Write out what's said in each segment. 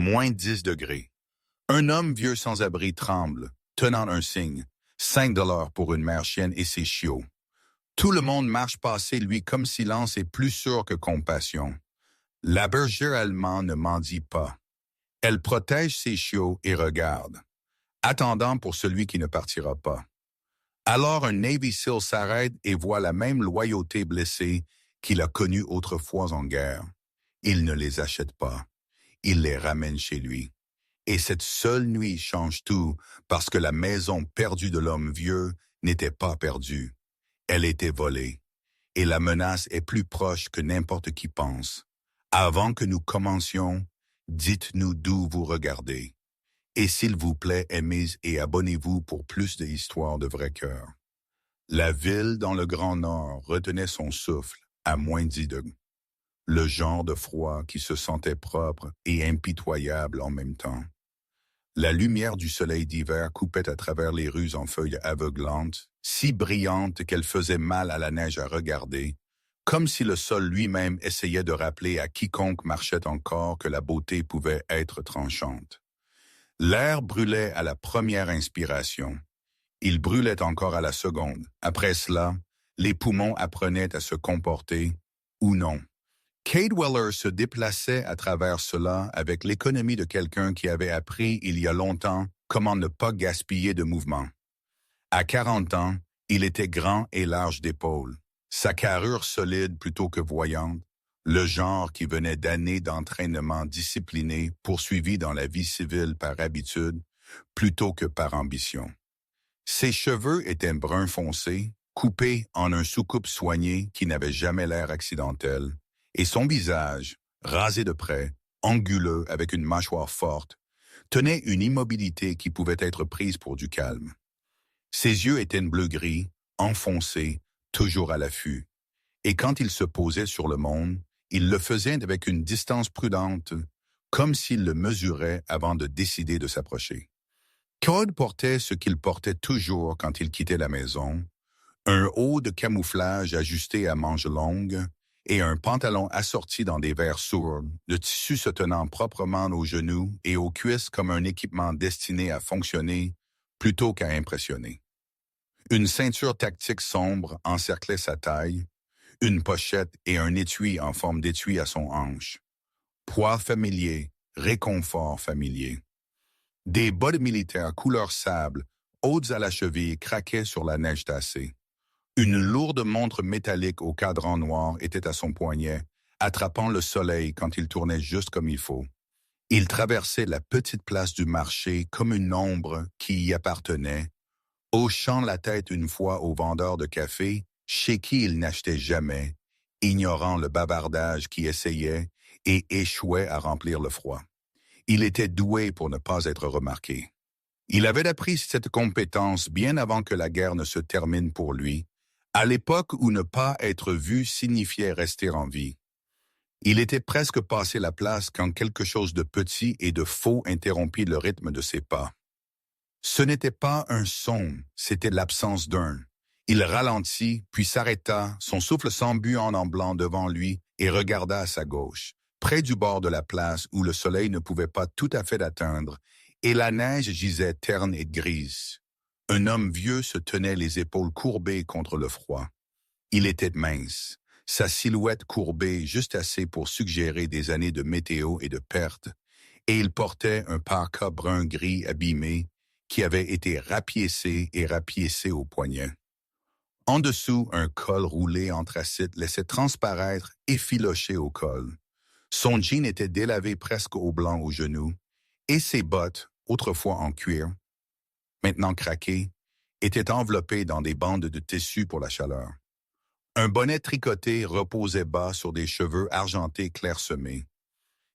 moins 10 degrés. Un homme vieux sans abri tremble, tenant un signe, 5 $ pour une mère chienne et ses chiots. Tout le monde marche passer lui comme silence est plus sûr que compassion. La bergère allemande ne mendie pas. Elle protège ses chiots et regarde, attendant pour celui qui ne partira pas. Alors un Navy SEAL s'arrête et voit la même loyauté blessée qu'il a connue autrefois en guerre. Il ne les achète pas. Il les ramène chez lui. Et cette seule nuit change tout parce que la maison perdue de l'homme vieux n'était pas perdue. Elle était volée. Et la menace est plus proche que n'importe qui pense. Avant que nous commencions, dites-nous d'où vous regardez. Et s'il vous plaît, aimez et abonnez-vous pour plus d'histoires de vrai cœur. La ville dans le Grand Nord retenait son souffle à moins 10 degrés. Le genre de froid qui se sentait propre et impitoyable en même temps. La lumière du soleil d'hiver coupait à travers les rues en feuilles aveuglantes, si brillantes qu'elles faisaient mal à la neige à regarder, comme si le sol lui-même essayait de rappeler à quiconque marchait encore que la beauté pouvait être tranchante. L'air brûlait à la première inspiration. Il brûlait encore à la seconde. Après cela, les poumons apprenaient à se comporter, ou non. Kate Weller se déplaçait à travers cela avec l'économie de quelqu'un qui avait appris il y a longtemps comment ne pas gaspiller de mouvement. À 40 ans, il était grand et large d'épaules, sa carrure solide plutôt que voyante, le genre qui venait d'années d'entraînement discipliné poursuivi dans la vie civile par habitude plutôt que par ambition. Ses cheveux étaient bruns foncés, coupés en un soucoupe soigné qui n'avait jamais l'air accidentel, et son visage, rasé de près, anguleux avec une mâchoire forte, tenait une immobilité qui pouvait être prise pour du calme. Ses yeux étaient bleu-gris, enfoncés, toujours à l'affût, et quand il se posait sur le monde, il le faisait avec une distance prudente, comme s'il le mesurait avant de décider de s'approcher. Claude portait ce qu'il portait toujours quand il quittait la maison, un haut de camouflage ajusté à manches longues et un pantalon assorti dans des verres sourds, le tissu se tenant proprement aux genoux et aux cuisses comme un équipement destiné à fonctionner plutôt qu'à impressionner. Une ceinture tactique sombre encerclait sa taille, une pochette et un étui en forme d'étui à son hanche. Poids familier, réconfort familier. Des bottes militaires couleur sable, hautes à la cheville, craquaient sur la neige tassée. Une lourde montre métallique au cadran noir était à son poignet, attrapant le soleil quand il tournait juste comme il faut. Il traversait la petite place du marché comme une ombre qui y appartenait, hochant la tête une fois au vendeur de café, chez qui il n'achetait jamais, ignorant le bavardage qui essayait et échouait à remplir le froid. Il était doué pour ne pas être remarqué. Il avait appris cette compétence bien avant que la guerre ne se termine pour lui, à l'époque où ne pas être vu signifiait rester en vie. Il était presque passé la place quand quelque chose de petit et de faux interrompit le rythme de ses pas. Ce n'était pas un son, c'était l'absence d'un. Il ralentit, puis s'arrêta, son souffle s'embuant en blanc devant lui et regarda à sa gauche, près du bord de la place où le soleil ne pouvait pas tout à fait l'atteindre, et la neige gisait terne et grise. Un homme vieux se tenait les épaules courbées contre le froid. Il était mince, sa silhouette courbée juste assez pour suggérer des années de météo et de perte, et il portait un parka brun-gris abîmé qui avait été rapiécé et rapiécé au poignet. En dessous, un col roulé anthracite laissait transparaître effiloché au col. Son jean était délavé presque au blanc aux genoux, et ses bottes, autrefois en cuir, maintenant craquées, étaient enveloppées dans des bandes de tissu pour la chaleur. Un bonnet tricoté reposait bas sur des cheveux argentés clairsemés.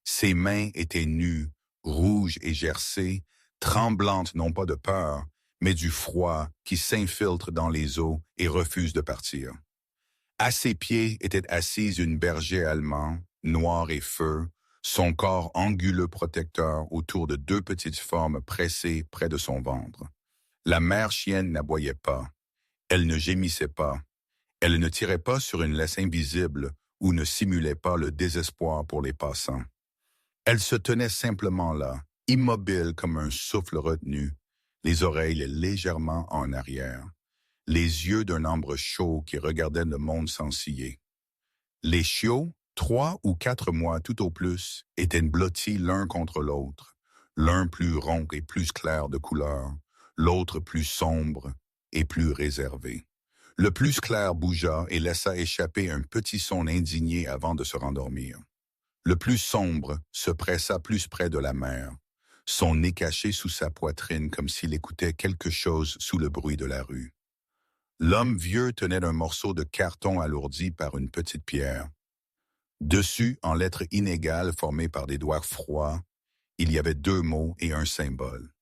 Ses mains étaient nues, rouges et gercées, tremblantes non pas de peur, mais du froid qui s'infiltre dans les os et refuse de partir. À ses pieds était assise une bergère allemande, noire et feu, son corps anguleux protecteur autour de deux petites formes pressées près de son ventre. La mère chienne n'aboyait pas. Elle ne gémissait pas. Elle ne tirait pas sur une laisse invisible ou ne simulait pas le désespoir pour les passants. Elle se tenait simplement là, immobile comme un souffle retenu, les oreilles légèrement en arrière, les yeux d'un ambre chaud qui regardait le monde sans ciller. Les chiots, 3 ou 4 mois tout au plus, étaient blottis l'un contre l'autre, l'un plus rond et plus clair de couleur, l'autre plus sombre et plus réservé. Le plus clair bougea et laissa échapper un petit son indigné avant de se rendormir. Le plus sombre se pressa plus près de la mer, son nez caché sous sa poitrine comme s'il écoutait quelque chose sous le bruit de la rue. L'homme vieux tenait un morceau de carton alourdi par une petite pierre. Dessus, en lettres inégales formées par des doigts froids, il y avait 2 mots et un symbole.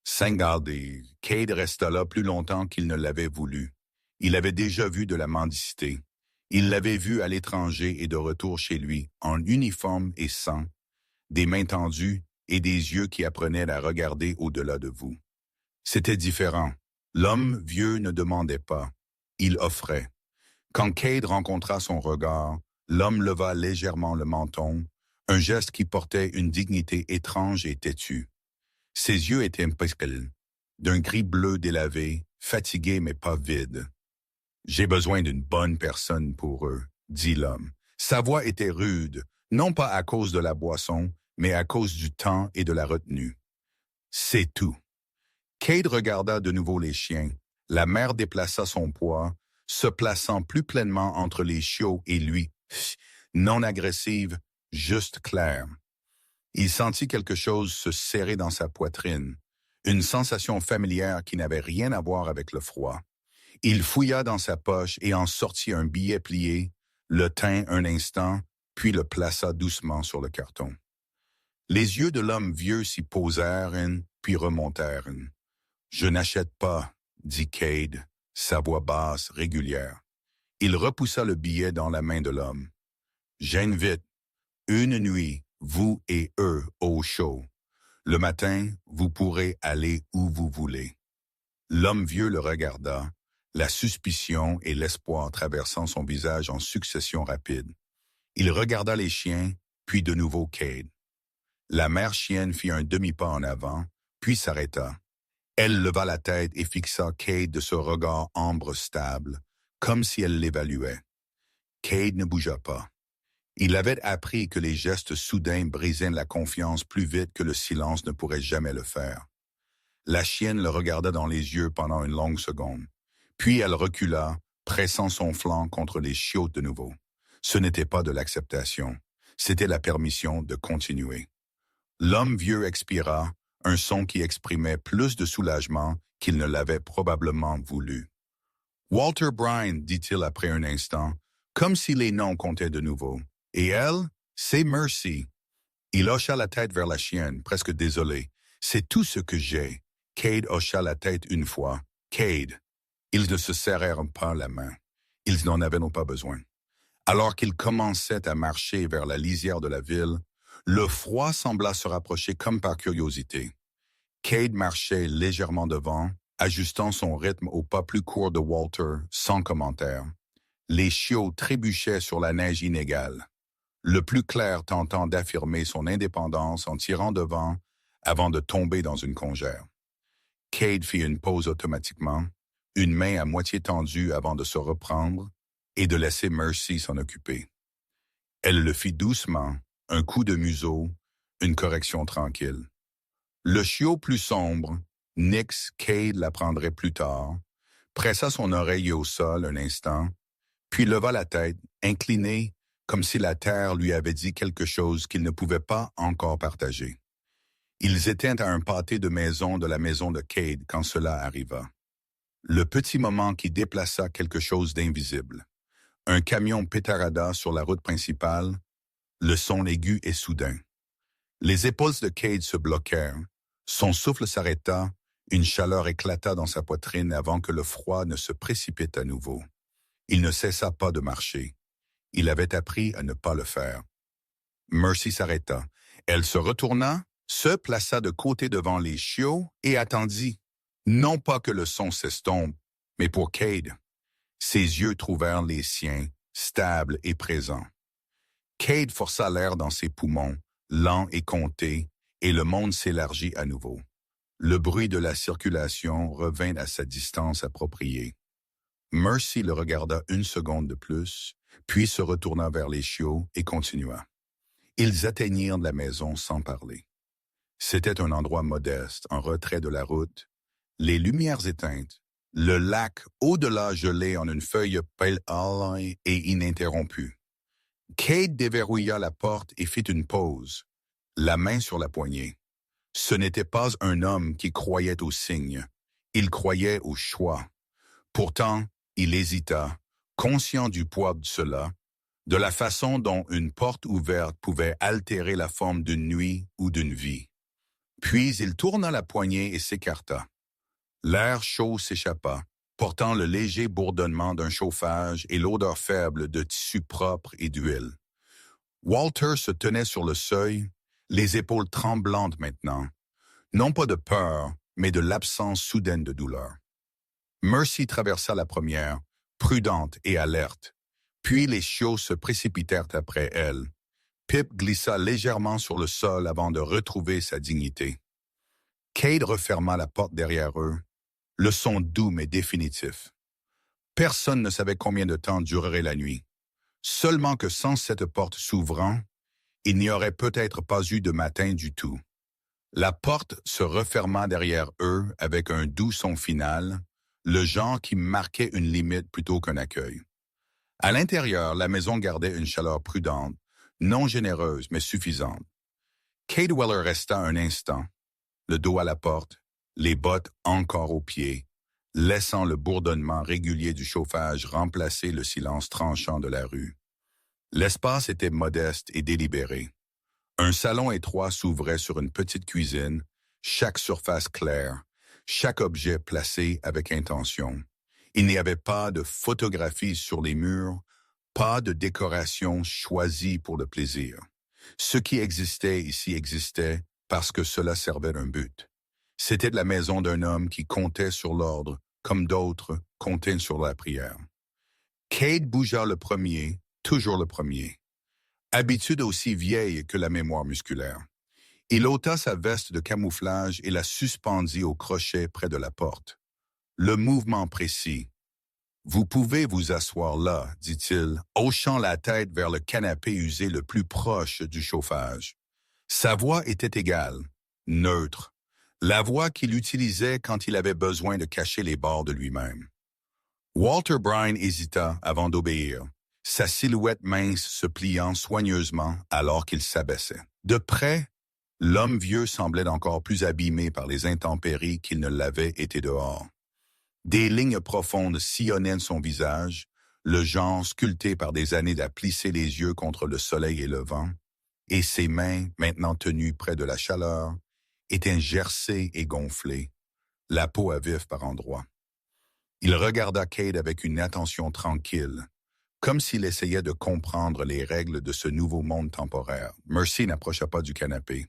Singaldi. Cade resta là plus longtemps qu'il ne l'avait voulu. Il avait déjà vu de la mendicité. Il l'avait vu à l'étranger et de retour chez lui, en uniforme et sans, des mains tendues et des yeux qui apprenaient à regarder au-delà de vous. C'était différent. L'homme vieux ne demandait pas. Il offrait. Quand Cade rencontra son regard, l'homme leva légèrement le menton, un geste qui portait une dignité étrange et têtue. Ses yeux étaient pastel, d'un gris bleu délavé, fatigué mais pas vide. « J'ai besoin d'une bonne personne pour eux », dit l'homme. Sa voix était rude, non pas à cause de la boisson, mais à cause du temps et de la retenue. C'est tout. Cade regarda de nouveau les chiens. La mère déplaça son poids, se plaçant plus pleinement entre les chiots et lui, non agressive, juste claire. Il sentit quelque chose se serrer dans sa poitrine, une sensation familière qui n'avait rien à voir avec le froid. Il fouilla dans sa poche et en sortit un billet plié, le tint un instant, puis le plaça doucement sur le carton. Les yeux de l'homme vieux s'y posèrent, puis remontèrent. « Je n'achète pas », dit Cade, sa voix basse, régulière. Il repoussa le billet dans la main de l'homme. « J'invite. Une nuit, vous et eux au chaud. Le matin, vous pourrez aller où vous voulez. » L'homme vieux le regarda, la suspicion et l'espoir traversant son visage en succession rapide. Il regarda les chiens, puis de nouveau Cade. La mère chienne fit un demi-pas en avant, puis s'arrêta. Elle leva la tête et fixa Cade de ce regard ambre stable, comme si elle l'évaluait. Cade ne bougea pas. Il avait appris que les gestes soudains brisaient la confiance plus vite que le silence ne pourrait jamais le faire. La chienne le regarda dans les yeux pendant une longue seconde. Puis elle recula, pressant son flanc contre les chiots de nouveau. Ce n'était pas de l'acceptation, c'était la permission de continuer. L'homme vieux expira, un son qui exprimait plus de soulagement qu'il ne l'avait probablement voulu. « Walter Bryan, dit-il après un instant, comme si les noms comptaient de nouveau. Et elle, c'est Mercy. » Il hocha la tête vers la chienne, presque désolé. « C'est tout ce que j'ai. » Cade hocha la tête une fois. « Cade. » Ils ne se serrèrent pas la main. Ils n'en avaient pas besoin. Alors qu'ils commençaient à marcher vers la lisière de la ville, le froid sembla se rapprocher comme par curiosité. Cade marchait légèrement devant, ajustant son rythme au pas plus court de Walter, sans commentaire. Les chiots trébuchaient sur la neige inégale. Le plus clair tentant d'affirmer son indépendance en tirant devant avant de tomber dans une congère. Cade fit une pause automatiquement, une main à moitié tendue avant de se reprendre et de laisser Mercy s'en occuper. Elle le fit doucement, un coup de museau, une correction tranquille. Le chiot plus sombre, Nix, Cade l'apprendrait plus tard, pressa son oreille au sol un instant, puis leva la tête, incliné, comme si la terre lui avait dit quelque chose qu'il ne pouvait pas encore partager. Ils étaient à un pâté de maison de la maison de Cade quand cela arriva. Le petit moment qui déplaça quelque chose d'invisible. Un camion pétarada sur la route principale, le son aigu et soudain. Les épaules de Cade se bloquèrent, son souffle s'arrêta, une chaleur éclata dans sa poitrine avant que le froid ne se précipite à nouveau. Il ne cessa pas de marcher. Il avait appris à ne pas le faire. Mercy s'arrêta. Elle se retourna, se plaça de côté devant les chiots et attendit. Non pas que le son s'estompe, mais pour Cade. Ses yeux trouvèrent les siens, stables et présents. Cade força l'air dans ses poumons, lent et compté, et le monde s'élargit à nouveau. Le bruit de la circulation revint à sa distance appropriée. Mercy le regarda une seconde de plus, puis se retourna vers les chiots et continua. Ils atteignirent la maison sans parler. C'était un endroit modeste, en retrait de la route, les lumières éteintes, le lac au-delà gelé en une feuille pâle et ininterrompue. Cade déverrouilla la porte et fit une pause, la main sur la poignée. Ce n'était pas un homme qui croyait aux signes, il croyait au choix. Pourtant, il hésita, conscient du poids de cela, de la façon dont une porte ouverte pouvait altérer la forme d'une nuit ou d'une vie. Puis il tourna la poignée et s'écarta. L'air chaud s'échappa, portant le léger bourdonnement d'un chauffage et l'odeur faible de tissu propre et d'huile. Walter se tenait sur le seuil, les épaules tremblantes maintenant, non pas de peur, mais de l'absence soudaine de douleur. Mercy traversa la première, prudente et alerte, puis les chiots se précipitèrent après elle. Pip glissa légèrement sur le sol avant de retrouver sa dignité. Cade referma la porte derrière eux, le son doux mais définitif. Personne ne savait combien de temps durerait la nuit. Seulement que sans cette porte s'ouvrant, il n'y aurait peut-être pas eu de matin du tout. La porte se referma derrière eux avec un doux son final, le genre qui marquait une limite plutôt qu'un accueil. À l'intérieur, la maison gardait une chaleur prudente, non généreuse mais suffisante. Cade Weller resta un instant, le dos à la porte, les bottes encore aux pieds, laissant le bourdonnement régulier du chauffage remplacer le silence tranchant de la rue. L'espace était modeste et délibéré. Un salon étroit s'ouvrait sur une petite cuisine, chaque surface claire, chaque objet placé avec intention. Il n'y avait pas de photographie sur les murs, pas de décoration choisie pour le plaisir. Ce qui existait ici existait parce que cela servait d'un but. C'était la maison d'un homme qui comptait sur l'ordre, comme d'autres comptaient sur la prière. Cade bougea le premier, toujours le premier. Habitude aussi vieille que la mémoire musculaire. Il ôta sa veste de camouflage et la suspendit au crochet près de la porte. Le mouvement précis. « Vous pouvez vous asseoir là, dit-il, hochant la tête vers le canapé usé le plus proche du chauffage. Sa voix était égale, neutre, la voix qu'il utilisait quand il avait besoin de cacher les bords de lui-même. Walter Bryan hésita avant d'obéir, sa silhouette mince se pliant soigneusement alors qu'il s'abaissait. De près, l'homme vieux semblait encore plus abîmé par les intempéries qu'il ne l'avait été dehors. Des lignes profondes sillonnaient son visage, le genre sculpté par des années à plisser les yeux contre le soleil et le vent, et ses mains, maintenant tenues près de la chaleur, étaient gercées et gonflées, la peau à vif par endroits. Il regarda Cade avec une attention tranquille, comme s'il essayait de comprendre les règles de ce nouveau monde temporaire. Mercy n'approcha pas du canapé.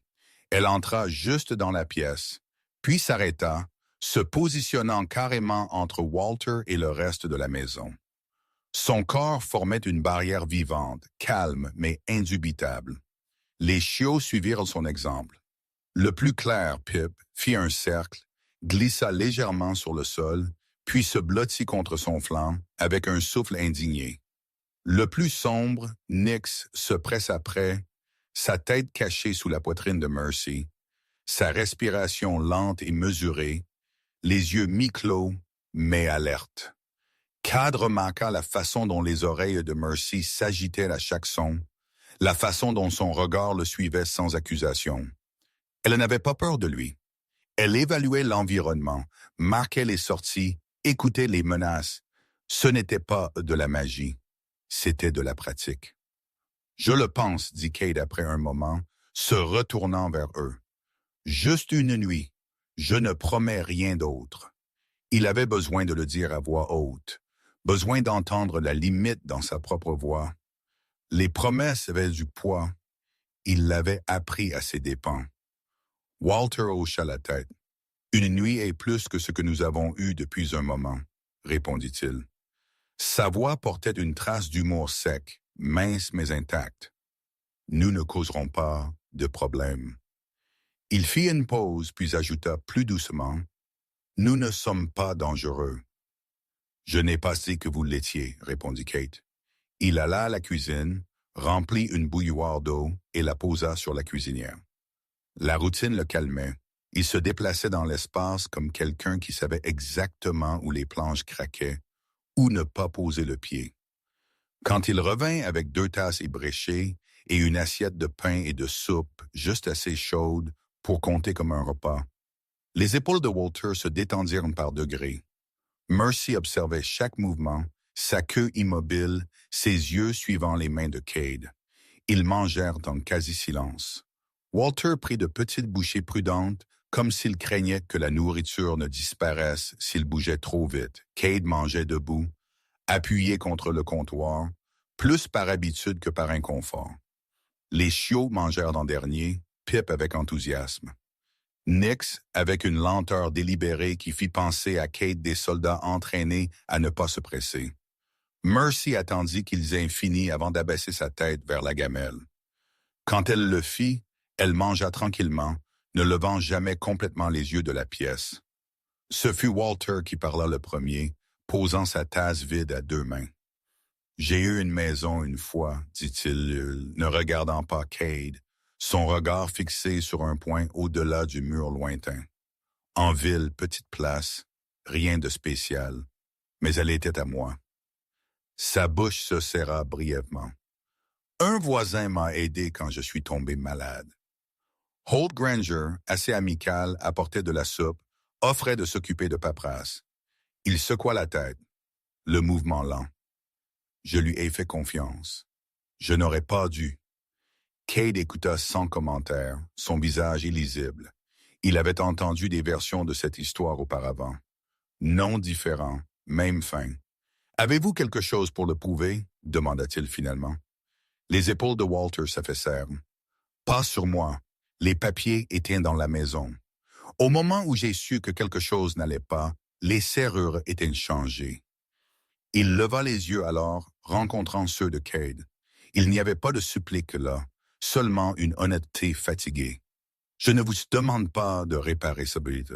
Elle entra juste dans la pièce, puis s'arrêta, se positionnant carrément entre Walter et le reste de la maison. Son corps formait une barrière vivante, calme mais indubitable. Les chiots suivirent son exemple. Le plus clair, Pip, fit un cercle, glissa légèrement sur le sol, puis se blottit contre son flanc avec un souffle indigné. Le plus sombre, Nix, se pressa près, sa tête cachée sous la poitrine de Mercy, sa respiration lente et mesurée, les yeux mi-clos, mais alertes. Cade remarqua la façon dont les oreilles de Mercy s'agitaient à chaque son, la façon dont son regard le suivait sans accusation. Elle n'avait pas peur de lui. Elle évaluait l'environnement, marquait les sorties, écoutait les menaces. Ce n'était pas de la magie, c'était de la pratique. « Je le pense, » dit Cade après un moment, se retournant vers eux. « Juste une nuit. Je ne promets rien d'autre. » Il avait besoin de le dire à voix haute, besoin d'entendre la limite dans sa propre voix. Les promesses avaient du poids. Il l'avait appris à ses dépens. Walter hocha la tête. « Une nuit est plus que ce que nous avons eu depuis un moment, » répondit-il. Sa voix portait une trace d'humour sec, mince mais intacte. « Nous ne causerons pas de problème. Il fit une pause, puis ajouta plus doucement, « Nous ne sommes pas dangereux. » « Je n'ai pas dit que vous l'étiez, » répondit Kate. Il alla à la cuisine, remplit une bouilloire d'eau et la posa sur la cuisinière. La routine le calmait. Il se déplaçait dans l'espace comme quelqu'un qui savait exactement où les planches craquaient, où ne pas poser le pied. Quand il revint avec 2 tasses ébréchées et une assiette de pain et de soupe juste assez chaude pour compter comme un repas, les épaules de Walter se détendirent par degrés. Mercy observait chaque mouvement, sa queue immobile, ses yeux suivant les mains de Cade. Ils mangèrent en quasi-silence. Walter prit de petites bouchées prudentes, comme s'il craignait que la nourriture ne disparaisse s'il bougeait trop vite. Cade mangeait debout, appuyé contre le comptoir, plus par habitude que par inconfort. Les chiots mangèrent en dernier, Pip avec enthousiasme. Nix avec une lenteur délibérée qui fit penser à Kate des soldats entraînés à ne pas se presser. Mercy attendit qu'ils aient fini avant d'abaisser sa tête vers la gamelle. Quand elle le fit, elle mangea tranquillement, ne levant jamais complètement les yeux de la pièce. Ce fut Walter qui parla le premier, posant sa tasse vide à 2 mains. « J'ai eu une maison une fois, » dit-il, ne regardant pas Cade, son regard fixé sur un point au-delà du mur lointain. En ville, petite place, rien de spécial, mais elle était à moi. Sa bouche se serra brièvement. Un voisin m'a aidé quand je suis tombé malade. Holt Granger, assez amical, apportait de la soupe, offrait de s'occuper de paperasse. Il secoua la tête, le mouvement lent. Je lui ai fait confiance. Je n'aurais pas dû. Cade écouta sans commentaire, son visage illisible. Il avait entendu des versions de cette histoire auparavant. Noms différents, même fin. « Avez-vous quelque chose pour le prouver ?» demanda-t-il finalement. Les épaules de Walter s'affaissèrent. « Pas sur moi. Les papiers étaient dans la maison. Au moment où j'ai su que quelque chose n'allait pas, les serrures étaient changées. » Il leva les yeux alors, rencontrant ceux de Cade. Il n'y avait pas de supplique là, seulement une honnêteté fatiguée. « Je ne vous demande pas de réparer ce bridge. »«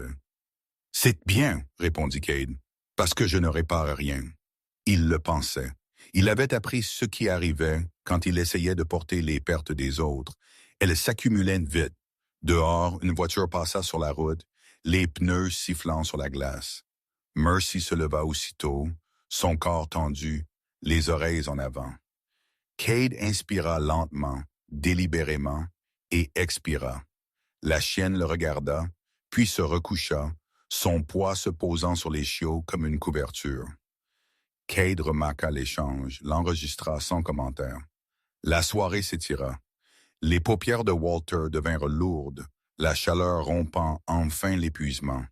C'est bien, » répondit Cade, « parce que je ne répare rien. » Il le pensait. Il avait appris ce qui arrivait quand il essayait de porter les pertes des autres. Elles s'accumulaient vite. Dehors, une voiture passa sur la route, les pneus sifflant sur la glace. Mercy se leva aussitôt, son corps tendu, les oreilles en avant. Cade inspira lentement, délibérément, et expira. La chienne le regarda, puis se recoucha, son poids se posant sur les chiots comme une couverture. Cade remarqua l'échange, l'enregistra sans commentaire. La soirée s'étira. Les paupières de Walter devinrent lourdes, la chaleur rompant enfin l'épuisement.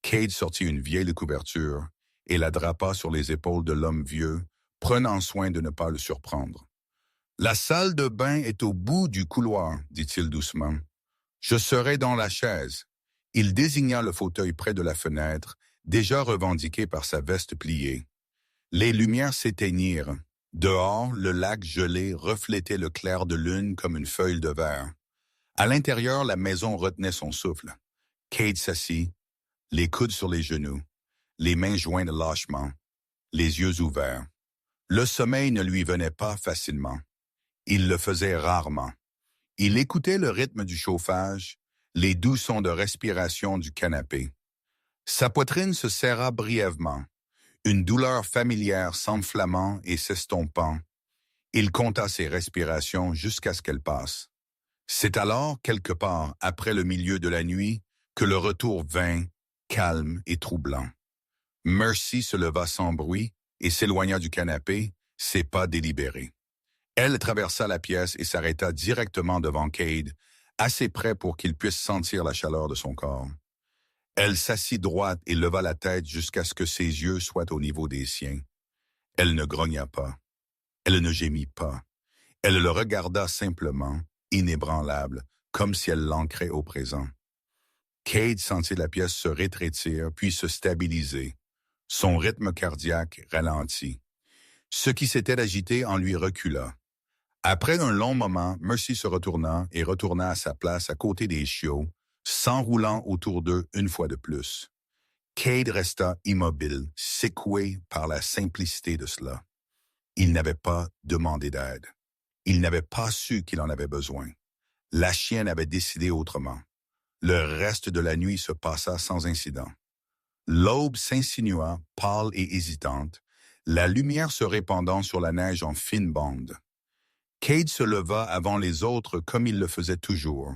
Cade sortit une vieille couverture et la drapa sur les épaules de l'homme vieux, prenant soin de ne pas le surprendre. « La salle de bain est au bout du couloir, » dit-il doucement. « Je serai dans la chaise. » Il désigna le fauteuil près de la fenêtre, déjà revendiqué par sa veste pliée. Les lumières s'éteignirent. Dehors, le lac gelé reflétait le clair de lune comme une feuille de verre. À l'intérieur, la maison retenait son souffle. Cade s'assit, les coudes sur les genoux, les mains jointes lâchement, les yeux ouverts. Le sommeil ne lui venait pas facilement. Il le faisait rarement. Il écoutait le rythme du chauffage, les doux sons de respiration du canapé. Sa poitrine se serra brièvement, une douleur familière s'enflammant et s'estompant. Il compta ses respirations jusqu'à ce qu'elles passent. C'est alors, quelque part après le milieu de la nuit, que le retour vint, calme et troublant. Mercy se leva sans bruit et s'éloigna du canapé, ses pas délibérés. Elle traversa la pièce et s'arrêta directement devant Cade, assez près pour qu'il puisse sentir la chaleur de son corps. Elle s'assit droite et leva la tête jusqu'à ce que ses yeux soient au niveau des siens. Elle ne grogna pas. Elle ne gémit pas. Elle le regarda simplement, inébranlable, comme si elle l'ancrait au présent. Cade sentit la pièce se rétrécir puis se stabiliser. Son rythme cardiaque ralentit. Ce qui s'était agité en lui recula. Après un long moment, Mercy se retourna et retourna à sa place à côté des chiots, s'enroulant autour d'eux une fois de plus. Cade resta immobile, secoué par la simplicité de cela. Il n'avait pas demandé d'aide. Il n'avait pas su qu'il en avait besoin. La chienne avait décidé autrement. Le reste de la nuit se passa sans incident. L'aube s'insinua, pâle et hésitante, la lumière se répandant sur la neige en fines bandes. Cade se leva avant les autres comme il le faisait toujours.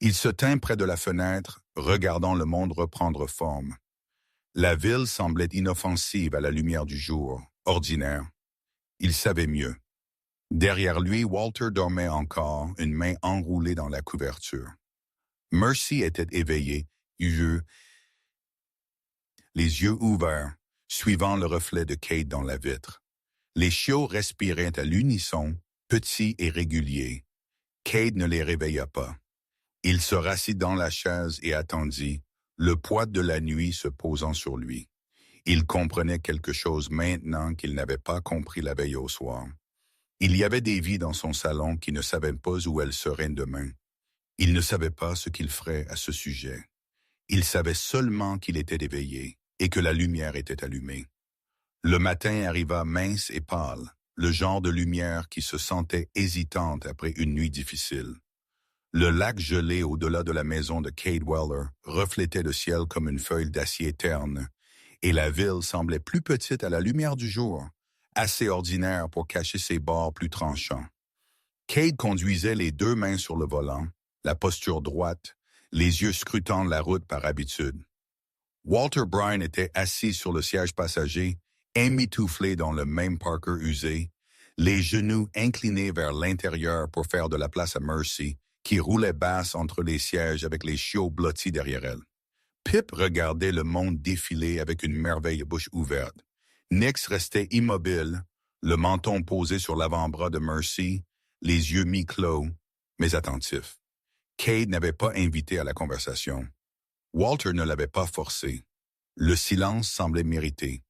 Il se tint près de la fenêtre, regardant le monde reprendre forme. La ville semblait inoffensive à la lumière du jour, ordinaire. Il savait mieux. Derrière lui, Walter dormait encore, une main enroulée dans la couverture. Mercy était éveillée, les yeux ouverts, suivant le reflet de Cade dans la vitre. Les chiots respiraient à l'unisson, petits et réguliers. Cade ne les réveilla pas. Il se rassit dans la chaise et attendit, le poids de la nuit se posant sur lui. Il comprenait quelque chose maintenant qu'il n'avait pas compris la veille au soir. Il y avait des vies dans son salon qui ne savaient pas où elles seraient demain. Il ne savait pas ce qu'il ferait à ce sujet. Il savait seulement qu'il était éveillé et que la lumière était allumée. Le matin arriva mince et pâle, le genre de lumière qui se sentait hésitante après une nuit difficile. Le lac gelé au-delà de la maison de Cade Weller reflétait le ciel comme une feuille d'acier terne, et la ville semblait plus petite à la lumière du jour, assez ordinaire pour cacher ses bords plus tranchants. Cade conduisait les deux mains sur le volant, la posture droite, les yeux scrutant la route par habitude. Walter Bryan était assis sur le siège passager, emmitouflé dans le même Parker usé, les genoux inclinés vers l'intérieur pour faire de la place à Mercy, qui roulait basse entre les sièges avec les chiots blottis derrière elle. Pip regardait le monde défiler avec une merveille bouche ouverte. Nix restait immobile, le menton posé sur l'avant-bras de Mercy, les yeux mi-clos, mais attentifs. Cade n'avait pas invité à la conversation. Walter ne l'avait pas forcé. Le silence semblait mérité.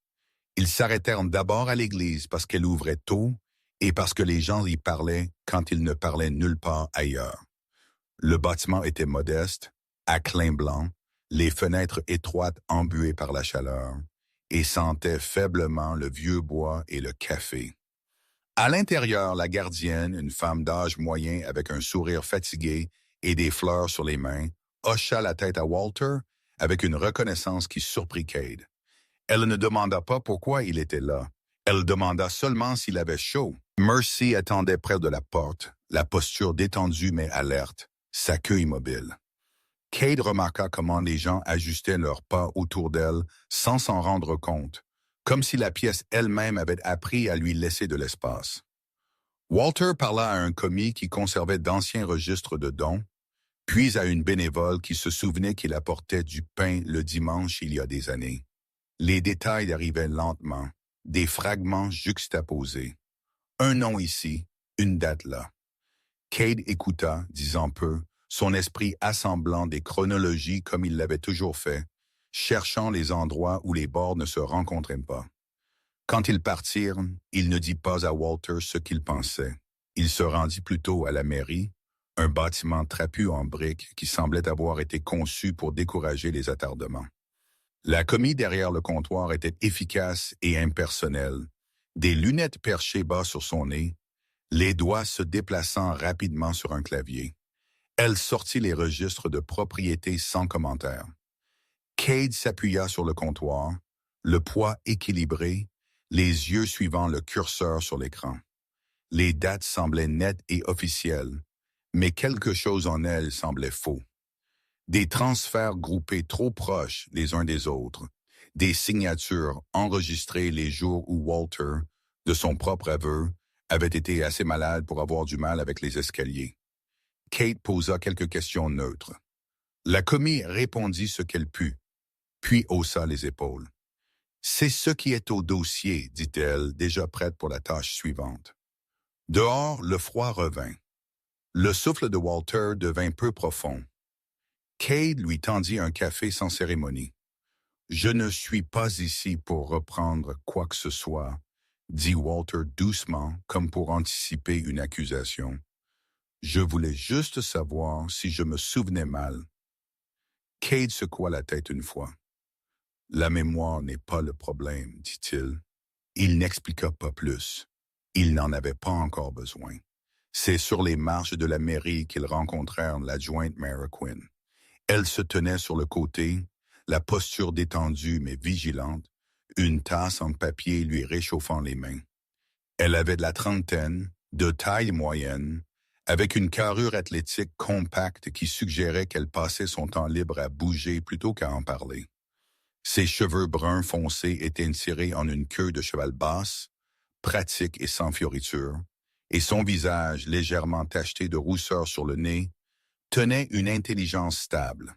Ils s'arrêtèrent d'abord à l'église parce qu'elle ouvrait tôt et parce que les gens y parlaient quand ils ne parlaient nulle part ailleurs. Le bâtiment était modeste, à clin blanc, les fenêtres étroites embuées par la chaleur, et sentait faiblement le vieux bois et le café. À l'intérieur, la gardienne, une femme d'âge moyen avec un sourire fatigué et des fleurs sur les mains, hocha la tête à Walter avec une reconnaissance qui surprit Cade. Elle ne demanda pas pourquoi il était là. Elle demanda seulement s'il avait chaud. Mercy attendait près de la porte, la posture détendue mais alerte, sa queue immobile. Cade remarqua comment les gens ajustaient leurs pas autour d'elle sans s'en rendre compte, comme si la pièce elle-même avait appris à lui laisser de l'espace. Walter parla à un commis qui conservait d'anciens registres de dons, puis à une bénévole qui se souvenait qu'il apportait du pain le dimanche il y a des années. Les détails arrivaient lentement, des fragments juxtaposés. Un nom ici, une date là. Cade écouta, disant peu, son esprit assemblant des chronologies comme il l'avait toujours fait, cherchant les endroits où les bords ne se rencontraient pas. Quand ils partirent, il ne dit pas à Walter ce qu'il pensait. Il se rendit plutôt à la mairie, un bâtiment trapu en briques qui semblait avoir été conçu pour décourager les attardements. La commis derrière le comptoir était efficace et impersonnelle, des lunettes perchées bas sur son nez, les doigts se déplaçant rapidement sur un clavier. Elle sortit les registres de propriété sans commentaire. Cade s'appuya sur le comptoir, le poids équilibré, les yeux suivant le curseur sur l'écran. Les dates semblaient nettes et officielles, mais quelque chose en elles semblait faux. Des transferts groupés trop proches les uns des autres, des signatures enregistrées les jours où Walter, de son propre aveu, avait été assez malade pour avoir du mal avec les escaliers. Cade posa quelques questions neutres. La commis répondit ce qu'elle put, puis haussa les épaules. « C'est ce qui est au dossier, dit-elle, déjà prête pour la tâche suivante. » Dehors, le froid revint. Le souffle de Walter devint peu profond. Cade lui tendit un café sans cérémonie. « Je ne suis pas ici pour reprendre quoi que ce soit, dit Walter doucement, comme pour anticiper une accusation. Je voulais juste savoir si je me souvenais mal. Cade secoua la tête une fois. La mémoire n'est pas le problème, dit-il. Il n'expliqua pas plus. Il n'en avait pas encore besoin. C'est sur les marches de la mairie qu'ils rencontrèrent l'adjointe Mara Quinn. Elle se tenait sur le côté, la posture détendue mais vigilante, une tasse en papier lui réchauffant les mains. Elle avait de la trentaine, de taille moyenne, avec une carrure athlétique compacte qui suggérait qu'elle passait son temps libre à bouger plutôt qu'à en parler. Ses cheveux bruns foncés étaient tirés en une queue de cheval basse, pratique et sans fioriture, et son visage, légèrement tacheté de rousseur sur le nez, tenait une intelligence stable.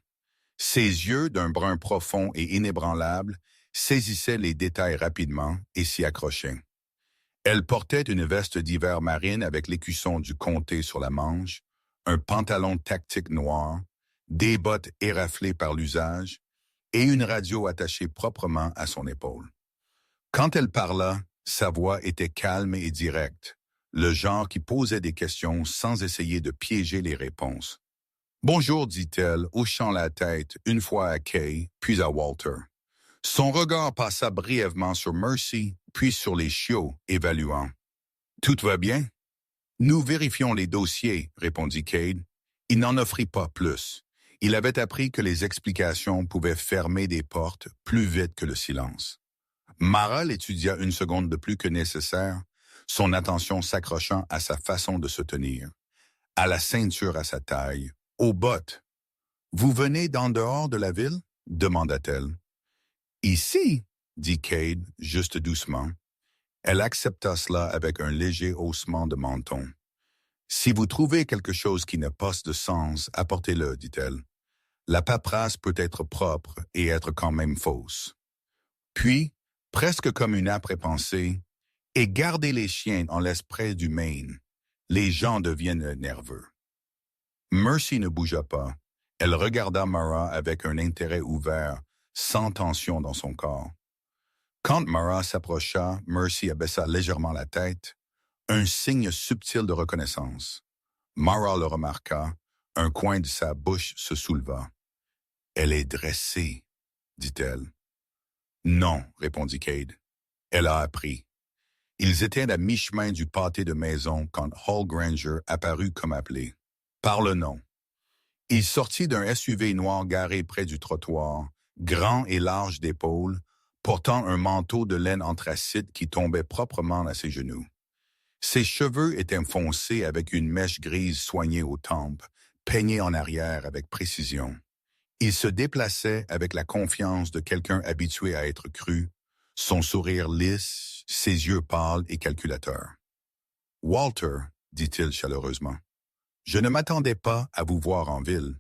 Ses yeux, d'un brun profond et inébranlable, saisissaient les détails rapidement et s'y accrochaient. Elle portait une veste d'hiver marine avec l'écusson du comté sur la manche, un pantalon tactique noir, des bottes éraflées par l'usage et une radio attachée proprement à son épaule. Quand elle parla, sa voix était calme et directe, le genre qui posait des questions sans essayer de piéger les réponses. « Bonjour », dit-elle, hochant la tête une fois à Kay, puis à Walter. Son regard passa brièvement sur Mercy, puis sur les chiots, évaluant. « Tout va bien? »« Nous vérifions les dossiers, » répondit Cade. Il n'en offrit pas plus. Il avait appris que les explications pouvaient fermer des portes plus vite que le silence. Mara l'étudia une seconde de plus que nécessaire, son attention s'accrochant à sa façon de se tenir, à la ceinture à sa taille, aux bottes. « Vous venez d'en dehors de la ville? » demanda-t-elle. « Ici, » dit Cade, juste doucement. Elle accepta cela avec un léger haussement de menton. « Si vous trouvez quelque chose qui n'a pas de sens, apportez-le, dit-elle. La paperasse peut être propre et être quand même fausse. » Puis, presque comme une après-pensée, « Et gardez les chiens en laisse près du Maine. Les gens deviennent nerveux. » Mercy ne bougea pas. Elle regarda Mara avec un intérêt ouvert, sans tension dans son corps. Quand Mara s'approcha, Mercy abaissa légèrement la tête, un signe subtil de reconnaissance. Mara le remarqua, un coin de sa bouche se souleva. « Elle est dressée, » dit-elle. « Non, » répondit Cade. Elle a appris. Ils étaient à mi-chemin du pâté de maison quand Hall Granger apparut comme appelé. Par le nom. Il sortit d'un SUV noir garé près du trottoir, grand et large d'épaules, portant un manteau de laine anthracite qui tombait proprement à ses genoux. Ses cheveux étaient foncés avec une mèche grise soignée aux tempes, peignée en arrière avec précision. Il se déplaçait avec la confiance de quelqu'un habitué à être cru, son sourire lisse, ses yeux pâles et calculateurs. « Walter, » dit-il chaleureusement, « je ne m'attendais pas à vous voir en ville. »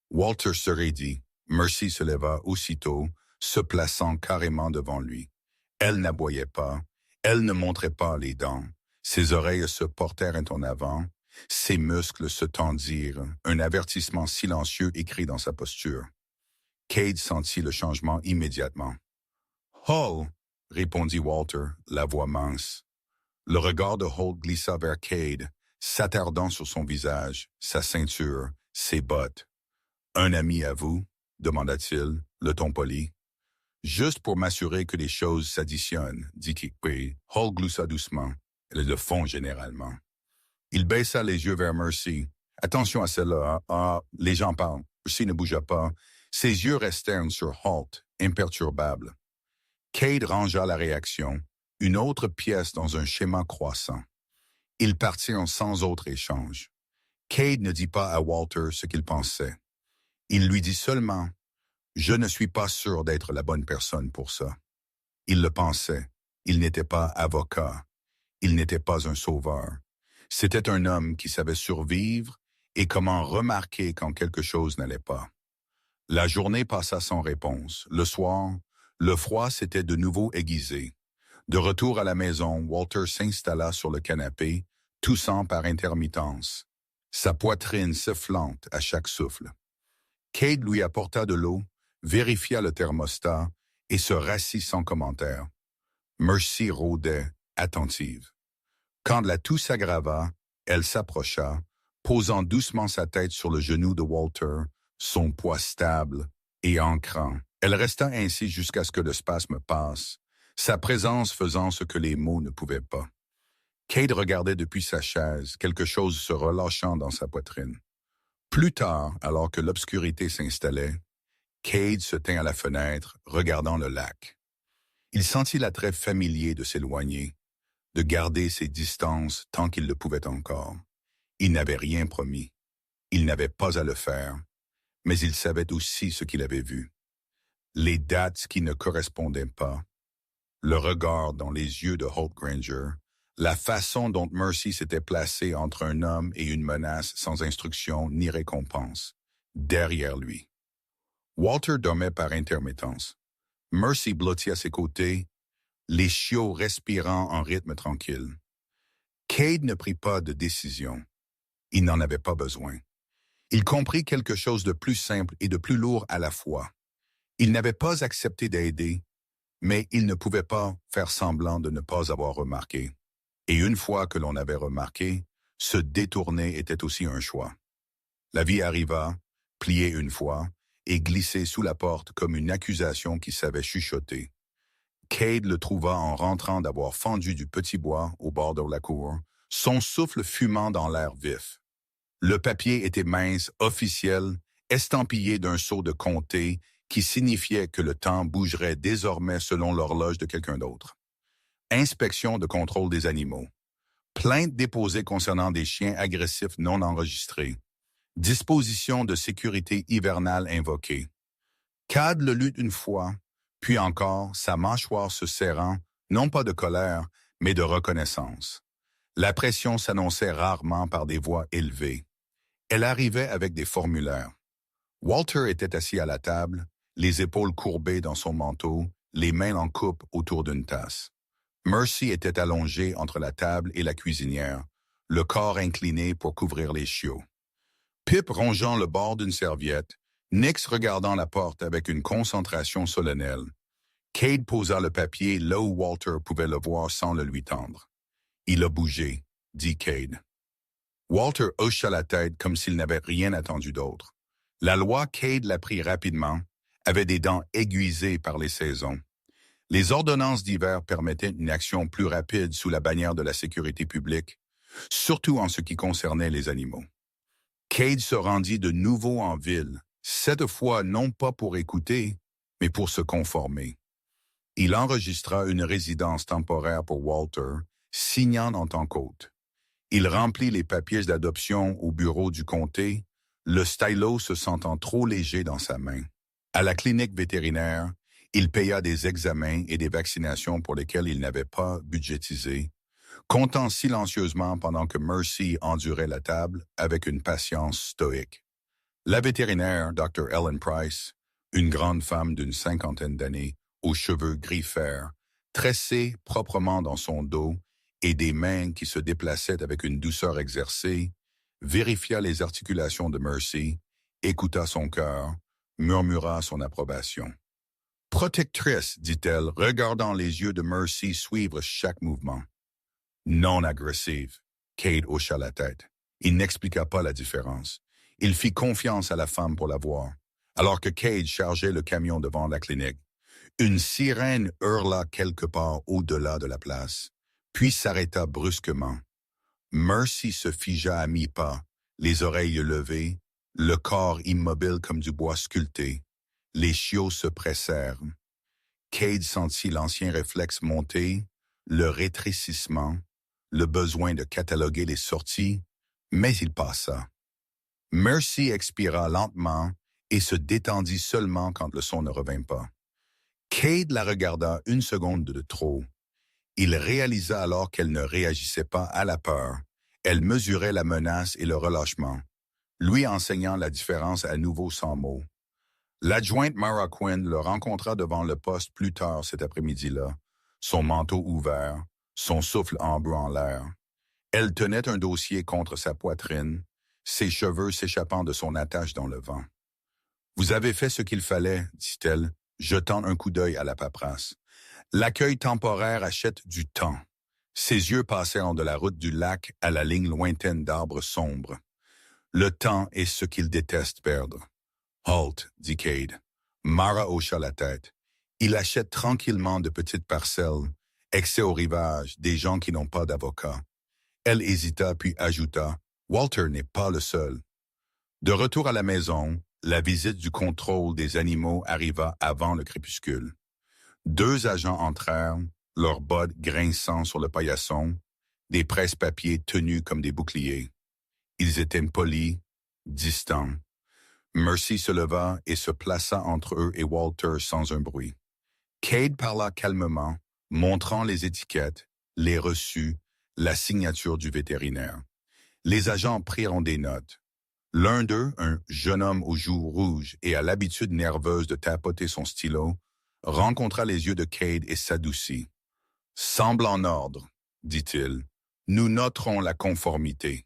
Walter se raidit. Mercy se leva aussitôt, se plaçant carrément devant lui. Elle n'aboyait pas, elle ne montrait pas les dents. Ses oreilles se portèrent en avant, ses muscles se tendirent, un avertissement silencieux écrit dans sa posture. Cade sentit le changement immédiatement. « Hall !» répondit Walter, la voix mince. Le regard de Hall glissa vers Cade, s'attardant sur son visage, sa ceinture, ses bottes. « Un ami à vous ?» demanda-t-il, le ton poli. « Juste pour m'assurer que les choses s'additionnent, » dit Kikwe. Hall gloussa doucement. Elle le font généralement. Il baissa les yeux vers Mercy. « Attention à celle-là. Ah, les gens parlent. » Mercy ne bougea pas. Ses yeux restèrent sur Holt, imperturbable. Cade rangea la réaction, une autre pièce dans un schéma croissant. Ils partirent sans autre échange. Cade ne dit pas à Walter ce qu'il pensait. Il lui dit seulement « Je ne suis pas sûr d'être la bonne personne pour ça. » Il le pensait. Il n'était pas avocat. Il n'était pas un sauveur. C'était un homme qui savait survivre et comment remarquer quand quelque chose n'allait pas. La journée passa sans réponse. Le soir, le froid s'était de nouveau aiguisé. De retour à la maison, Walter s'installa sur le canapé, toussant par intermittence, sa poitrine sifflante à chaque souffle. Cade lui apporta de l'eau, vérifia le thermostat et se rassit sans commentaire. Mercy rôdait, attentive. Quand la toux s'aggrava, elle s'approcha, posant doucement sa tête sur le genou de Walter, son poids stable et ancrant. Elle resta ainsi jusqu'à ce que le spasme passe, sa présence faisant ce que les mots ne pouvaient pas. Cade regardait depuis sa chaise, quelque chose se relâchant dans sa poitrine. Plus tard, alors que l'obscurité s'installait, Cade se tint à la fenêtre, regardant le lac. Il sentit l'attrait familier de s'éloigner, de garder ses distances tant qu'il le pouvait encore. Il n'avait rien promis. Il n'avait pas à le faire, mais il savait aussi ce qu'il avait vu. Les dates qui ne correspondaient pas, le regard dans les yeux de Hope Granger, la façon dont Mercy s'était placée entre un homme et une menace sans instruction ni récompense, derrière lui. Walter dormait par intermittence. Mercy blottit à ses côtés, les chiots respirant en rythme tranquille. Cade ne prit pas de décision. Il n'en avait pas besoin. Il comprit quelque chose de plus simple et de plus lourd à la fois. Il n'avait pas accepté d'aider, mais il ne pouvait pas faire semblant de ne pas avoir remarqué. Et une fois que l'on avait remarqué, se détourner était aussi un choix. La vie arriva, pliée une fois, et glissée sous la porte comme une accusation qui savait chuchoter. Cade le trouva en rentrant d'avoir fendu du petit bois au bord de la cour, son souffle fumant dans l'air vif. Le papier était mince, officiel, estampillé d'un sceau de comté qui signifiait que le temps bougerait désormais selon l'horloge de quelqu'un d'autre. Inspection de contrôle des animaux. Plainte déposée concernant des chiens agressifs non enregistrés. Disposition de sécurité hivernale invoquée. Cade le lut une fois, puis encore, sa mâchoire se serrant, non pas de colère, mais de reconnaissance. La pression s'annonçait rarement par des voix élevées. Elle arrivait avec des formulaires. Walter était assis à la table, les épaules courbées dans son manteau, les mains en coupe autour d'une tasse. Mercy était allongée entre la table et la cuisinière, le corps incliné pour couvrir les chiots. Pip rongeant le bord d'une serviette, Nix regardant la porte avec une concentration solennelle. Cade posa le papier là où Walter pouvait le voir sans le lui tendre. « Il a bougé », dit Cade. Walter hocha la tête comme s'il n'avait rien attendu d'autre. La loi, Cade l'apprit rapidement, avait des dents aiguisées par les saisons. Les ordonnances d'hiver permettaient une action plus rapide sous la bannière de la sécurité publique, surtout en ce qui concernait les animaux. Cade se rendit de nouveau en ville, cette fois non pas pour écouter, mais pour se conformer. Il enregistra une résidence temporaire pour Walter, signant en tant qu'hôte. Il remplit les papiers d'adoption au bureau du comté, le stylo se sentant trop léger dans sa main. À la clinique vétérinaire, il paya des examens et des vaccinations pour lesquels il n'avait pas budgétisé, comptant silencieusement pendant que Mercy endurait la table avec une patience stoïque. La vétérinaire, Dr. Ellen Price, une grande femme d'une 50aine d'années, aux cheveux gris-fer, tressés proprement dans son dos et des mains qui se déplaçaient avec une douceur exercée, vérifia les articulations de Mercy, écouta son cœur, murmura son approbation. « Protectrice », dit-elle, regardant les yeux de Mercy suivre chaque mouvement. « Non agressive », Cade hocha la tête. Il n'expliqua pas la différence. Il fit confiance à la femme pour la voir. Alors que Cade chargeait le camion devant la clinique, une sirène hurla quelque part au-delà de la place, puis s'arrêta brusquement. Mercy se figea à mi-pas, les oreilles levées, le corps immobile comme du bois sculpté. Les chiots se pressèrent. Cade sentit l'ancien réflexe monter, le rétrécissement, le besoin de cataloguer les sorties, mais il passa. Mercy expira lentement et se détendit seulement quand le son ne revint pas. Cade la regarda une seconde de trop. Il réalisa alors qu'elle ne réagissait pas à la peur. Elle mesurait la menace et le relâchement, lui enseignant la différence à nouveau sans mots. L'adjointe Mara Quinn le rencontra devant le poste plus tard cet après-midi-là, son manteau ouvert, son souffle ambreux en l'air. Elle tenait un dossier contre sa poitrine, ses cheveux s'échappant de son attache dans le vent. « Vous avez fait ce qu'il fallait, » dit-elle, jetant un coup d'œil à la paperasse. « L'accueil temporaire achète du temps. Ses yeux passèrent de la route du lac à la ligne lointaine d'arbres sombres. Le temps est ce qu'il déteste perdre. Halt, dit Cade. Mara hocha la tête. Il achète tranquillement de petites parcelles, excès au rivage, des gens qui n'ont pas d'avocat. Elle hésita puis ajouta, Walter n'est pas le seul. De retour à la maison, la visite du contrôle des animaux arriva avant le crépuscule. 2 agents entrèrent, leurs bottes grinçant sur le paillasson, des presse-papiers tenus comme des boucliers. Ils étaient polis, distants. Mercy se leva et se plaça entre eux et Walter sans un bruit. Cade parla calmement, montrant les étiquettes, les reçus, la signature du vétérinaire. Les agents prirent des notes. L'un d'eux, un jeune homme aux joues rouges et à l'habitude nerveuse de tapoter son stylo, rencontra les yeux de Cade et s'adoucit. « Semble en ordre, dit-il. Nous noterons la conformité. »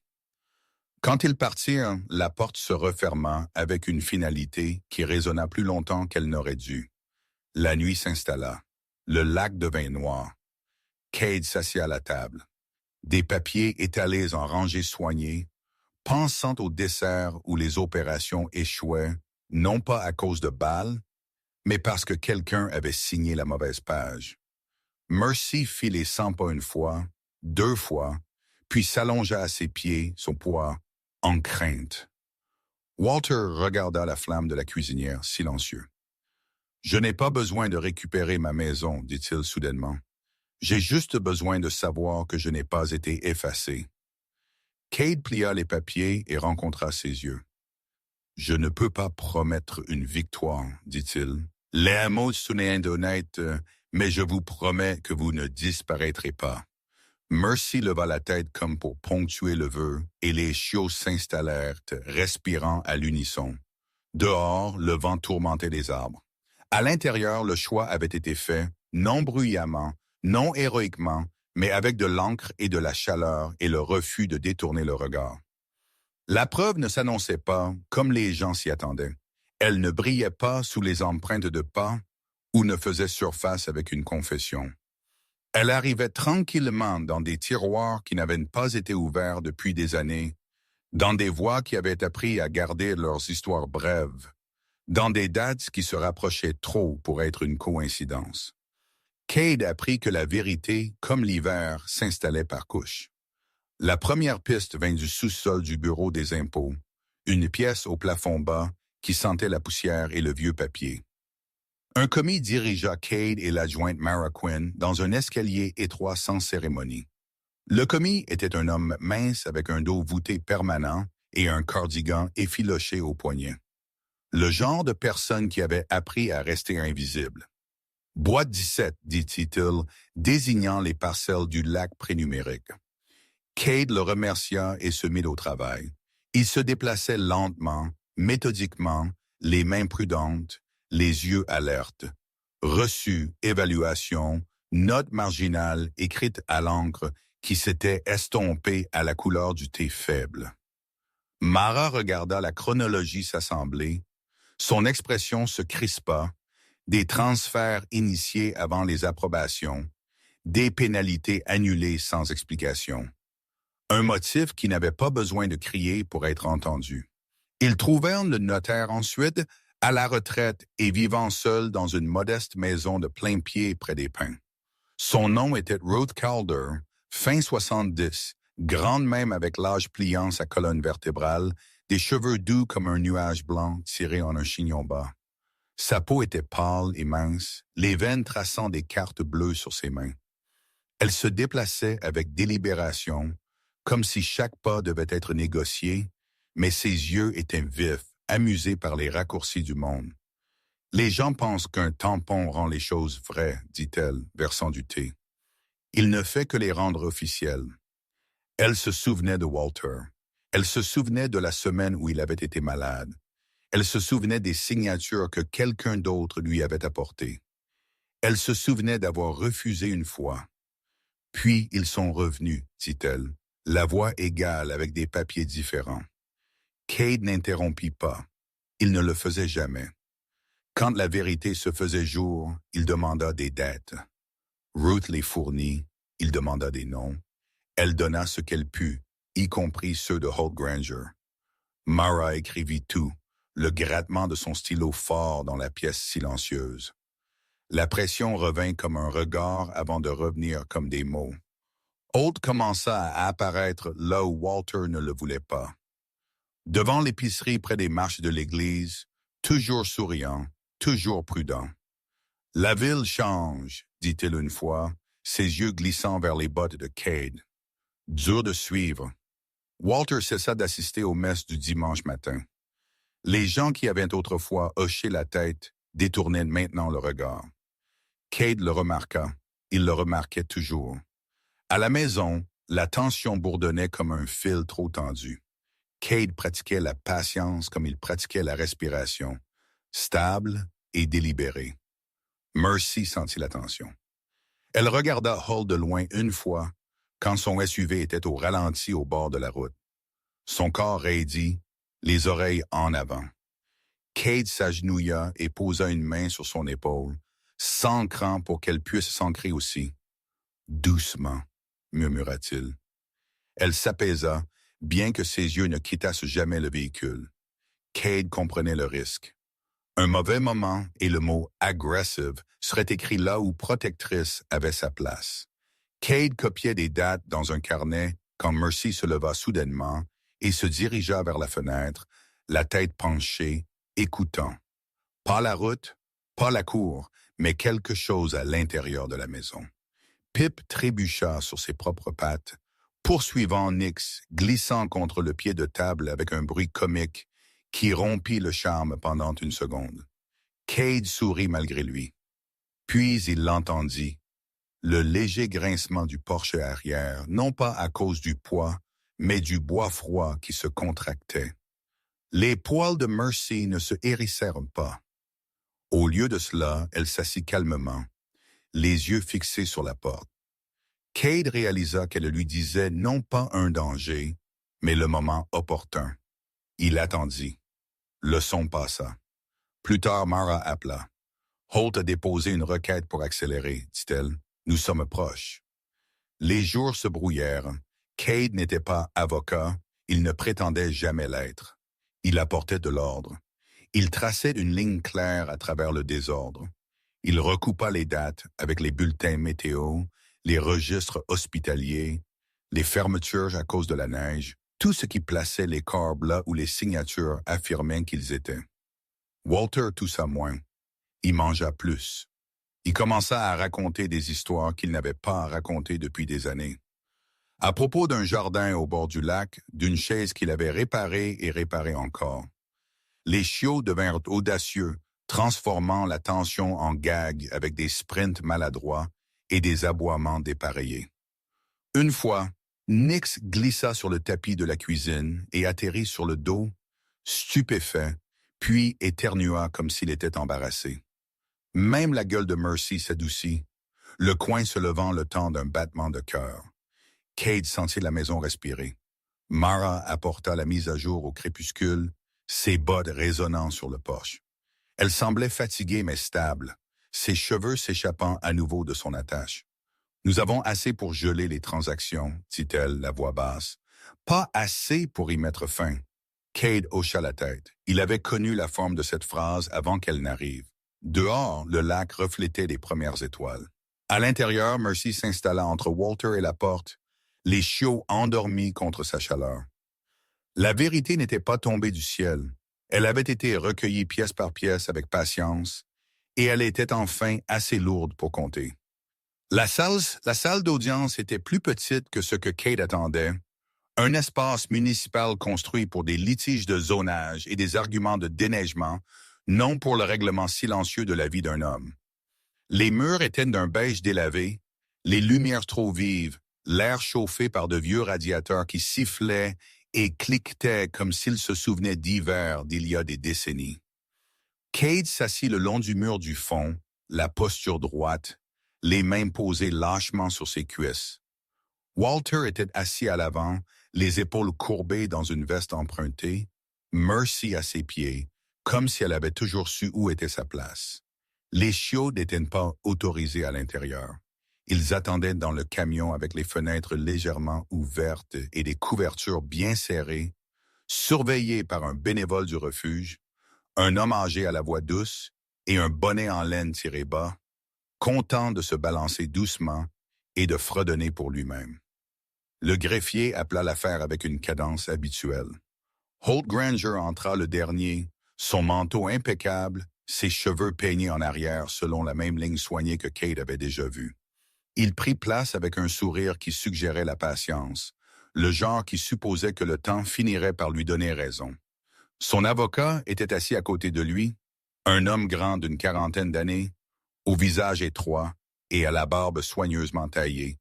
Quand ils partirent, la porte se referma avec une finalité qui résonna plus longtemps qu'elle n'aurait dû. La nuit s'installa. Le lac devint noir. Cade s'assit à la table. Des papiers étalés en rangées soignées, pensant au dessert où les opérations échouaient, non pas à cause de balles, mais parce que quelqu'un avait signé la mauvaise page. Mercy fit les 100 pas une fois, 2 fois, puis s'allongea à ses pieds, son poids, en crainte. Walter regarda la flamme de la cuisinière, silencieux. « Je n'ai pas besoin de récupérer ma maison, dit-il soudainement. J'ai juste besoin de savoir que je n'ai pas été effacé. » Cade plia les papiers et rencontra ses yeux. « Je ne peux pas promettre une victoire, dit-il. Les mots sonnaient honnêtes, mais je vous promets que vous ne disparaîtrez pas. » Mercy leva la tête comme pour ponctuer le vœu, et les chiots s'installèrent, respirant à l'unisson. Dehors, le vent tourmentait les arbres. À l'intérieur, le choix avait été fait, non bruyamment, non héroïquement, mais avec de l'encre et de la chaleur et le refus de détourner le regard. La preuve ne s'annonçait pas comme les gens s'y attendaient. Elle ne brillait pas sous les empreintes de pas ou ne faisait surface avec une confession. Elle arrivait tranquillement dans des tiroirs qui n'avaient pas été ouverts depuis des années, dans des voix qui avaient appris à garder leurs histoires brèves, dans des dates qui se rapprochaient trop pour être une coïncidence. Cade apprit que la vérité, comme l'hiver, s'installait par couches. La première piste vint du sous-sol du bureau des impôts, une pièce au plafond bas qui sentait la poussière et le vieux papier. Un commis dirigea Cade et l'adjointe Mara Quinn dans un escalier étroit sans cérémonie. Le commis était un homme mince avec un dos voûté permanent et un cardigan effiloché au poignet. Le genre de personne qui avait appris à rester invisible. « Boîte 17 », dit-il, désignant les parcelles du lac prénumérique. Cade le remercia et se mit au travail. Il se déplaçait lentement, méthodiquement, les mains prudentes, les yeux alertes. Reçu, évaluation, note marginale écrite à l'encre qui s'était estompée à la couleur du thé faible. Mara regarda la chronologie s'assembler. Son expression se crispa, des transferts initiés avant les approbations, des pénalités annulées sans explication. Un motif qui n'avait pas besoin de crier pour être entendu. Ils trouvèrent le notaire ensuite à la retraite et vivant seul dans une modeste maison de plein pied près des pins. Son nom était Ruth Calder, fin 70, grande même avec l'âge pliant sa colonne vertébrale, des cheveux doux comme un nuage blanc tiré en un chignon bas. Sa peau était pâle et mince, les veines traçant des cartes bleues sur ses mains. Elle se déplaçait avec délibération, comme si chaque pas devait être négocié, mais ses yeux étaient vifs, amusés par les raccourcis du monde. « Les gens pensent qu'un tampon rend les choses vraies, dit-elle, versant du thé. Il ne fait que les rendre officielles. » Elle se souvenait de Walter. Elle se souvenait de la semaine où il avait été malade. Elle se souvenait des signatures que quelqu'un d'autre lui avait apportées. Elle se souvenait d'avoir refusé une fois. Puis ils sont revenus, dit-elle, la voix égale avec des papiers différents. Cade n'interrompit pas. Il ne le faisait jamais. Quand la vérité se faisait jour, il demanda des dettes. Ruth les fournit, Il demanda des noms. Elle donna ce qu'elle put, y compris ceux de Holt Granger. Mara écrivit tout, le grattement de son stylo fort dans la pièce silencieuse. La pression revint comme un regard avant de revenir comme des mots. Holt commença à apparaître là où Walter ne le voulait pas. Devant l'épicerie près des marches de l'église, toujours souriant, toujours prudent. « La ville change », dit-il une fois, ses yeux glissant vers les bottes de Cade. Dur de suivre. Walter cessa d'assister aux messes du dimanche matin. Les gens qui avaient autrefois hoché la tête détournaient maintenant le regard. Cade le remarqua. Il le remarquait toujours. À la maison, la tension bourdonnait comme un fil trop tendu. Cade pratiquait la patience comme il pratiquait la respiration, stable et délibérée. Mercy sentit la tension. Elle regarda Holt de loin une fois, quand son SUV était au ralenti au bord de la route. Son corps raidi, les oreilles en avant. Cade s'agenouilla et posa une main sur son épaule, s'ancrant pour qu'elle puisse s'ancrer aussi. « Doucement », murmura-t-il. Elle s'apaisa, bien que ses yeux ne quittassent jamais le véhicule. Cade comprenait le risque. Un mauvais moment et le mot « aggressive » serait écrit là où « protectrice » avait sa place. Cade copiait des dates dans un carnet quand Mercy se leva soudainement et se dirigea vers la fenêtre, la tête penchée, écoutant. Pas la route, pas la cour, mais quelque chose à l'intérieur de la maison. Pip trébucha sur ses propres pattes, poursuivant Nix, glissant contre le pied de table avec un bruit comique qui rompit le charme pendant une seconde. Cade sourit malgré lui. Puis il l'entendit. Le léger grincement du porche arrière, non pas à cause du poids, mais du bois froid qui se contractait. Les poils de Mercy ne se hérissèrent pas. Au lieu de cela, elle s'assit calmement, les yeux fixés sur la porte. Cade réalisa qu'elle lui disait non pas un danger, mais le moment opportun. Il attendit. Le son passa. Plus tard, Mara appela. « Holt a déposé une requête pour accélérer, dit-elle. Nous sommes proches. » Les jours se brouillèrent. Cade n'était pas avocat, il ne prétendait jamais l'être. Il apportait de l'ordre. Il traçait une ligne claire à travers le désordre. Il recoupa les dates avec les bulletins météo, les registres hospitaliers, les fermetures à cause de la neige, tout ce qui plaçait les corps là où les signatures affirmaient qu'ils étaient. Walter toussa moins. Il mangea plus. Il commença à raconter des histoires qu'il n'avait pas racontées depuis des années. À propos d'un jardin au bord du lac, d'une chaise qu'il avait réparée et réparée encore. Les chiots devinrent audacieux, transformant la tension en gag avec des sprints maladroits et des aboiements dépareillés. Une fois, Nix glissa sur le tapis de la cuisine et atterrit sur le dos, stupéfait, puis éternua comme s'il était embarrassé. Même la gueule de Mercy s'adoucit, le coin se levant le temps d'un battement de cœur. Cade sentit la maison respirer. Mara apporta la mise à jour au crépuscule, ses bottes résonnant sur le porche. Elle semblait fatiguée mais stable, ses cheveux s'échappant à nouveau de son attache. « Nous avons assez pour geler les transactions, » dit-elle, la voix basse. « Pas assez pour y mettre fin. » Cade hocha la tête. Il avait connu la forme de cette phrase avant qu'elle n'arrive. Dehors, le lac reflétait les premières étoiles. À l'intérieur, Mercy s'installa entre Walter et la porte, les chiots endormis contre sa chaleur. La vérité n'était pas tombée du ciel. Elle avait été recueillie pièce par pièce avec patience, et elle était enfin assez lourde pour compter. La salle d'audience était plus petite que ce que Cade attendait, un espace municipal construit pour des litiges de zonage et des arguments de déneigement, non pour le règlement silencieux de la vie d'un homme. Les murs étaient d'un beige délavé, les lumières trop vives, l'air chauffé par de vieux radiateurs qui sifflaient et cliquetaient comme s'ils se souvenaient d'hiver d'il y a des décennies. Cade s'assit le long du mur du fond, la posture droite, les mains posées lâchement sur ses cuisses. Walter était assis à l'avant, les épaules courbées dans une veste empruntée, Mercy à ses pieds, comme si elle avait toujours su où était sa place. Les chiots n'étaient pas autorisés à l'intérieur. Ils attendaient dans le camion avec les fenêtres légèrement ouvertes et des couvertures bien serrées, surveillés par un bénévole du refuge, un homme âgé à la voix douce et un bonnet en laine tiré bas, content de se balancer doucement et de fredonner pour lui-même. Le greffier appela l'affaire avec une cadence habituelle. Holt Granger entra le dernier, son manteau impeccable, ses cheveux peignés en arrière selon la même ligne soignée que Kate avait déjà vue. Il prit place avec un sourire qui suggérait la patience, le genre qui supposait que le temps finirait par lui donner raison. Son avocat était assis à côté de lui, un homme grand d'une quarantaine d'années, au visage étroit et à la barbe soigneusement taillée,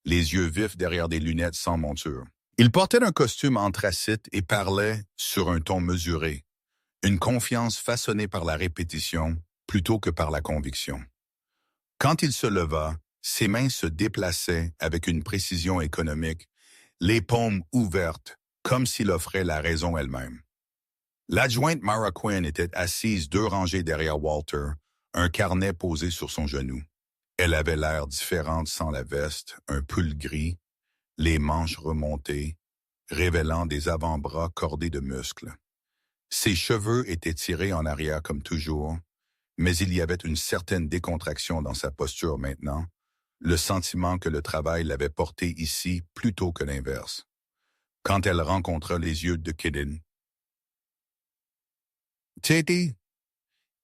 les yeux vifs derrière des lunettes sans monture. Il portait un costume anthracite et parlait sur un ton mesuré, une confiance façonnée par la répétition plutôt que par la conviction. Quand il se leva, ses mains se déplaçaient avec une précision économique, les paumes ouvertes, comme s'il offrait la raison elle-même. L'adjointe Mara Quinn était assise 2 rangées derrière Walter, un carnet posé sur son genou. Elle avait l'air différente sans la veste, un pull gris, les manches remontées, révélant des avant-bras cordés de muscles. Ses cheveux étaient tirés en arrière comme toujours, mais il y avait une certaine décontraction dans sa posture maintenant, le sentiment que le travail l'avait porté ici plutôt que l'inverse. Quand elle rencontra les yeux de Kidden, « Teddy !»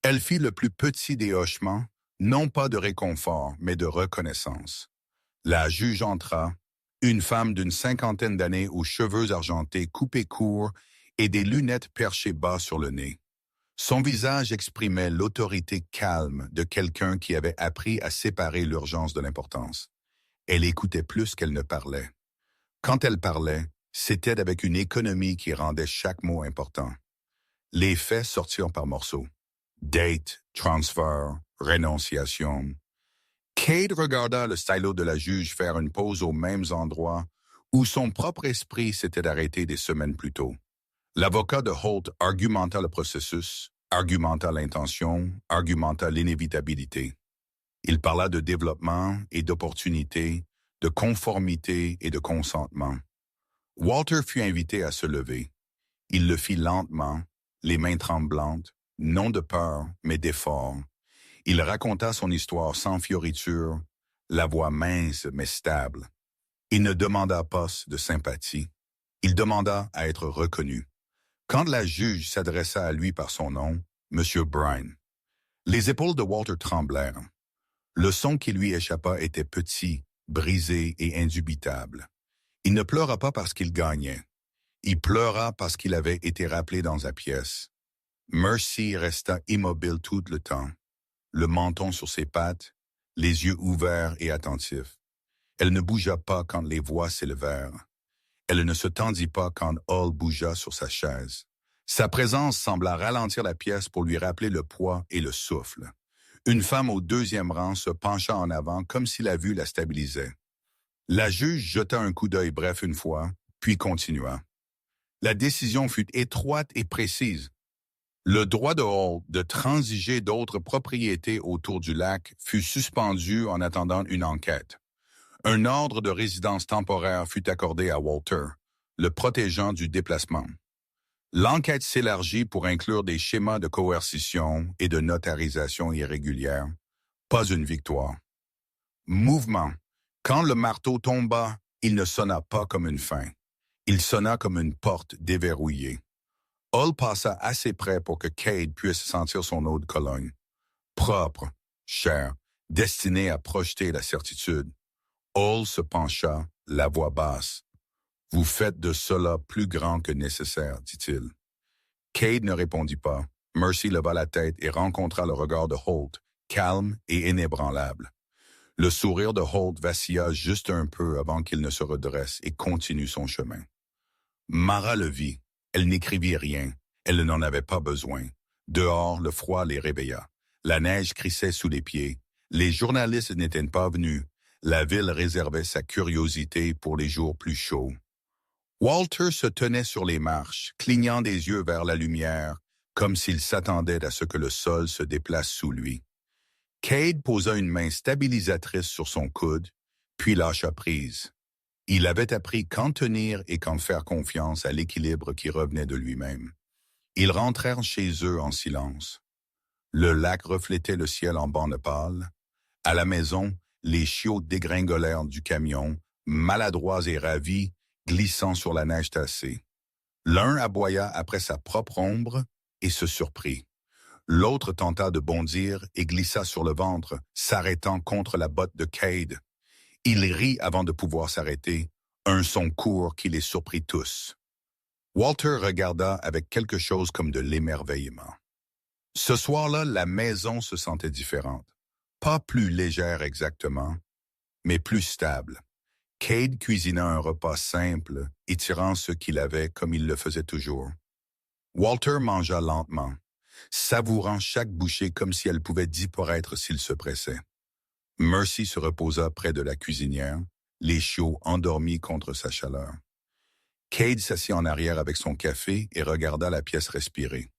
Elle fit le plus petit des hochements, non pas de réconfort, mais de reconnaissance. La juge entra, une femme d'une 50aine d'années aux cheveux argentés coupés courts et des lunettes perchées bas sur le nez. Son visage exprimait l'autorité calme de quelqu'un qui avait appris à séparer l'urgence de l'importance. Elle écoutait plus qu'elle ne parlait. Quand elle parlait, c'était avec une économie qui rendait chaque mot important. Les faits sortirent par morceaux. Date, transfert, rénonciation. Kate regarda le stylo de la juge faire une pause aux mêmes endroits où son propre esprit s'était arrêté des semaines plus tôt. L'avocat de Holt argumenta le processus, argumenta l'intention, argumenta l'inévitabilité. Il parla de développement et d'opportunité, de conformité et de consentement. Walter fut invité à se lever. Il le fit lentement, les mains tremblantes, non de peur, mais d'effort. Il raconta son histoire sans fioriture, la voix mince mais stable. Il ne demanda pas de sympathie. Il demanda à être reconnu. Quand la juge s'adressa à lui par son nom, M. Bryan, les épaules de Walter tremblèrent. Le son qui lui échappa était petit, brisé et indubitable. Il ne pleura pas parce qu'il gagnait. Il pleura parce qu'il avait été rappelé dans sa pièce. Mercy resta immobile tout le temps, le menton sur ses pattes, les yeux ouverts et attentifs. Elle ne bougea pas quand les voix s'élevèrent. Elle ne se tendit pas quand Hall bougea sur sa chaise. Sa présence sembla ralentir la pièce pour lui rappeler le poids et le souffle. Une femme au 2e rang se pencha en avant comme si la vue la stabilisait. La juge jeta un coup d'œil bref une fois, puis continua. La décision fut étroite et précise. Le droit de Hall de transiger d'autres propriétés autour du lac fut suspendu en attendant une enquête. Un ordre de résidence temporaire fut accordé à Walter, le protégeant du déplacement. L'enquête s'élargit pour inclure des schémas de coercition et de notarisation irrégulière. Pas une victoire. Mouvement. Quand le marteau tomba, il ne sonna pas comme une fin. Il sonna comme une porte déverrouillée. Hall passa assez près pour que Cade puisse sentir son eau de Cologne. Propre, cher, destiné à projeter la certitude. Hall se pencha, la voix basse. « Vous faites de cela plus grand que nécessaire, dit-il. » Cade ne répondit pas. Mercy leva la tête et rencontra le regard de Holt, calme et inébranlable. Le sourire de Holt vacilla juste un peu avant qu'il ne se redresse et continue son chemin. Mara le vit. Elle n'écrivit rien. Elle n'en avait pas besoin. Dehors, le froid les réveilla. La neige crissait sous les pieds. Les journalistes n'étaient pas venus. La ville réservait sa curiosité pour les jours plus chauds. Walter se tenait sur les marches, clignant des yeux vers la lumière, comme s'il s'attendait à ce que le sol se déplace sous lui. Cade posa une main stabilisatrice sur son coude, puis lâcha prise. Il avait appris quand tenir et quand faire confiance à l'équilibre qui revenait de lui-même. Ils rentrèrent chez eux en silence. Le lac reflétait le ciel en bande pâle. À la maison, les chiots dégringolèrent du camion, maladroits et ravis, glissant sur la neige tassée. L'un aboya après sa propre ombre et se surprit. L'autre tenta de bondir et glissa sur le ventre, s'arrêtant contre la botte de Cade. Il rit avant de pouvoir s'arrêter, un son court qui les surprit tous. Walter regarda avec quelque chose comme de l'émerveillement. Ce soir-là, la maison se sentait différente. Pas plus légère exactement, mais plus stable. Cade cuisina un repas simple, étirant ce qu'il avait comme il le faisait toujours. Walter mangea lentement, savourant chaque bouchée comme si elle pouvait disparaître s'il se pressait. Mercy se reposa près de la cuisinière, les chiots endormis contre sa chaleur. Cade s'assit en arrière avec son café et regarda la pièce respirer.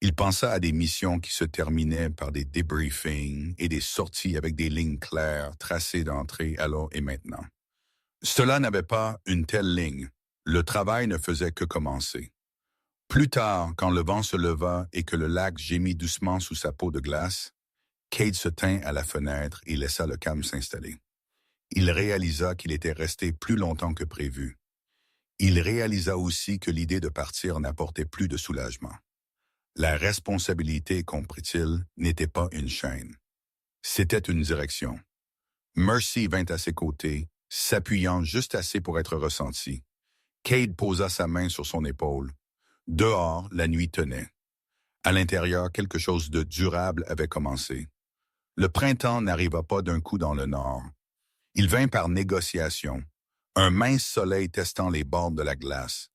Il pensa à des missions qui se terminaient par des débriefings et des sorties avec des lignes claires tracées d'entrée alors et maintenant. Cela n'avait pas une telle ligne. Le travail ne faisait que commencer. Plus tard, quand le vent se leva et que le lac gémit doucement sous sa peau de glace, Cade se tint à la fenêtre et laissa le calme s'installer. Il réalisa qu'il était resté plus longtemps que prévu. Il réalisa aussi que l'idée de partir n'apportait plus de soulagement. La responsabilité, comprit-il, n'était pas une chaîne. C'était une direction. Mercy vint à ses côtés, s'appuyant juste assez pour être ressenti. Cade posa sa main sur son épaule. Dehors, la nuit tenait. À l'intérieur, quelque chose de durable avait commencé. Le printemps n'arriva pas d'un coup dans le nord. Il vint par négociation, un mince soleil testant les bords de la glace,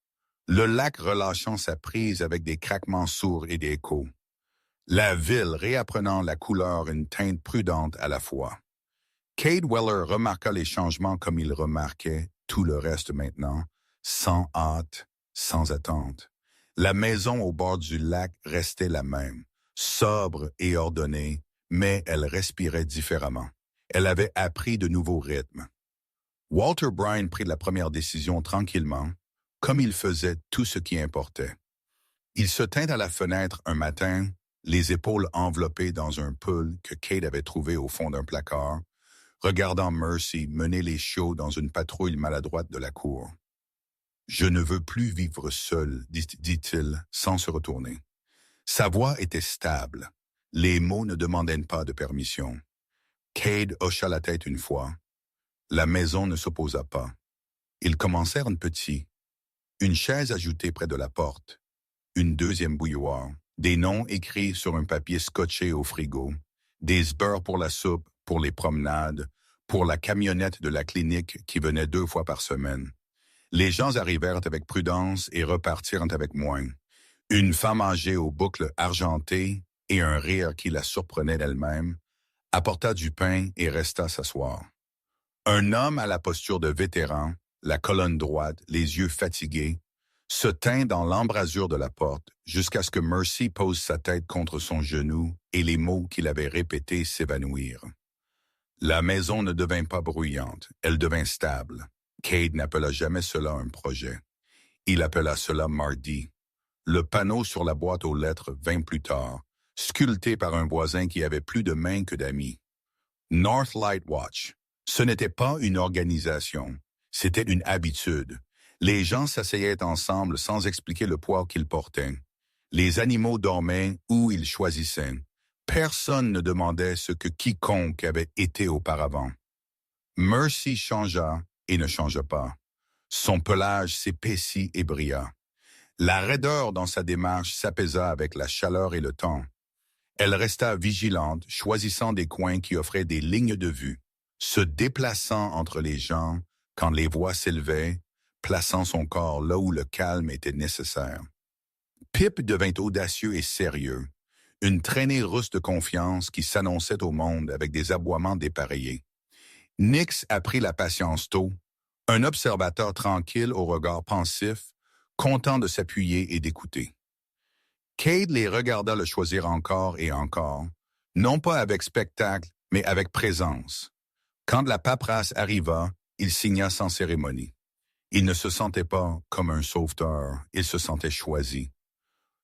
le lac relâchant sa prise avec des craquements sourds et des échos. La ville réapprenant la couleur une teinte prudente à la fois. Cade Weller remarqua les changements comme il remarquait tout le reste maintenant, sans hâte, sans attente. La maison au bord du lac restait la même, sobre et ordonnée, mais elle respirait différemment. Elle avait appris de nouveaux rythmes. Walter Bryan prit la première décision tranquillement, comme il faisait tout ce qui importait. Il se tint à la fenêtre un matin, les épaules enveloppées dans un pull que Cade avait trouvé au fond d'un placard, regardant Mercy mener les chiots dans une patrouille maladroite de la cour. « Je ne veux plus vivre seul, dit-il, sans se retourner. » Sa voix était stable. Les mots ne demandaient pas de permission. Cade hocha la tête une fois. La maison ne s'opposa pas. Ils commencèrent petit. Une chaise ajoutée près de la porte. Une deuxième bouilloire. Des noms écrits sur un papier scotché au frigo. Des beurres pour la soupe, pour les promenades, pour la camionnette de la clinique qui venait 2 fois par semaine. Les gens arrivèrent avec prudence et repartirent avec moins. Une femme âgée aux boucles argentées et un rire qui la surprenait d'elle-même, apporta du pain et resta s'asseoir. Un homme à la posture de vétéran, la colonne droite, les yeux fatigués, se tint dans l'embrasure de la porte jusqu'à ce que Mercy pose sa tête contre son genou et les mots qu'il avait répétés s'évanouirent. La maison ne devint pas bruyante, elle devint stable. Cade n'appela jamais cela un projet. Il appela cela mardi. Le panneau sur la boîte aux lettres vint plus tard, sculpté par un voisin qui avait plus de mains que d'amis. North Light Watch. Ce n'était pas une organisation, c'était une habitude. Les gens s'asseyaient ensemble sans expliquer le poids qu'ils portaient. Les animaux dormaient où ils choisissaient. Personne ne demandait ce que quiconque avait été auparavant. Mercy changea et ne changea pas. Son pelage s'épaissit et brilla. La raideur dans sa démarche s'apaisa avec la chaleur et le temps. Elle resta vigilante, choisissant des coins qui offraient des lignes de vue, se déplaçant entre les gens quand les voix s'élevaient, plaçant son corps là où le calme était nécessaire. Pip devint audacieux et sérieux, une traînée rousse de confiance qui s'annonçait au monde avec des aboiements dépareillés. Nix apprit la patience tôt, un observateur tranquille au regard pensif, content de s'appuyer et d'écouter. Cade les regarda le choisir encore et encore, Non pas avec spectacle, mais avec présence. Quand la paperasse arriva, il signa sans cérémonie. Il ne se sentait pas comme un sauveteur, il se sentait choisi.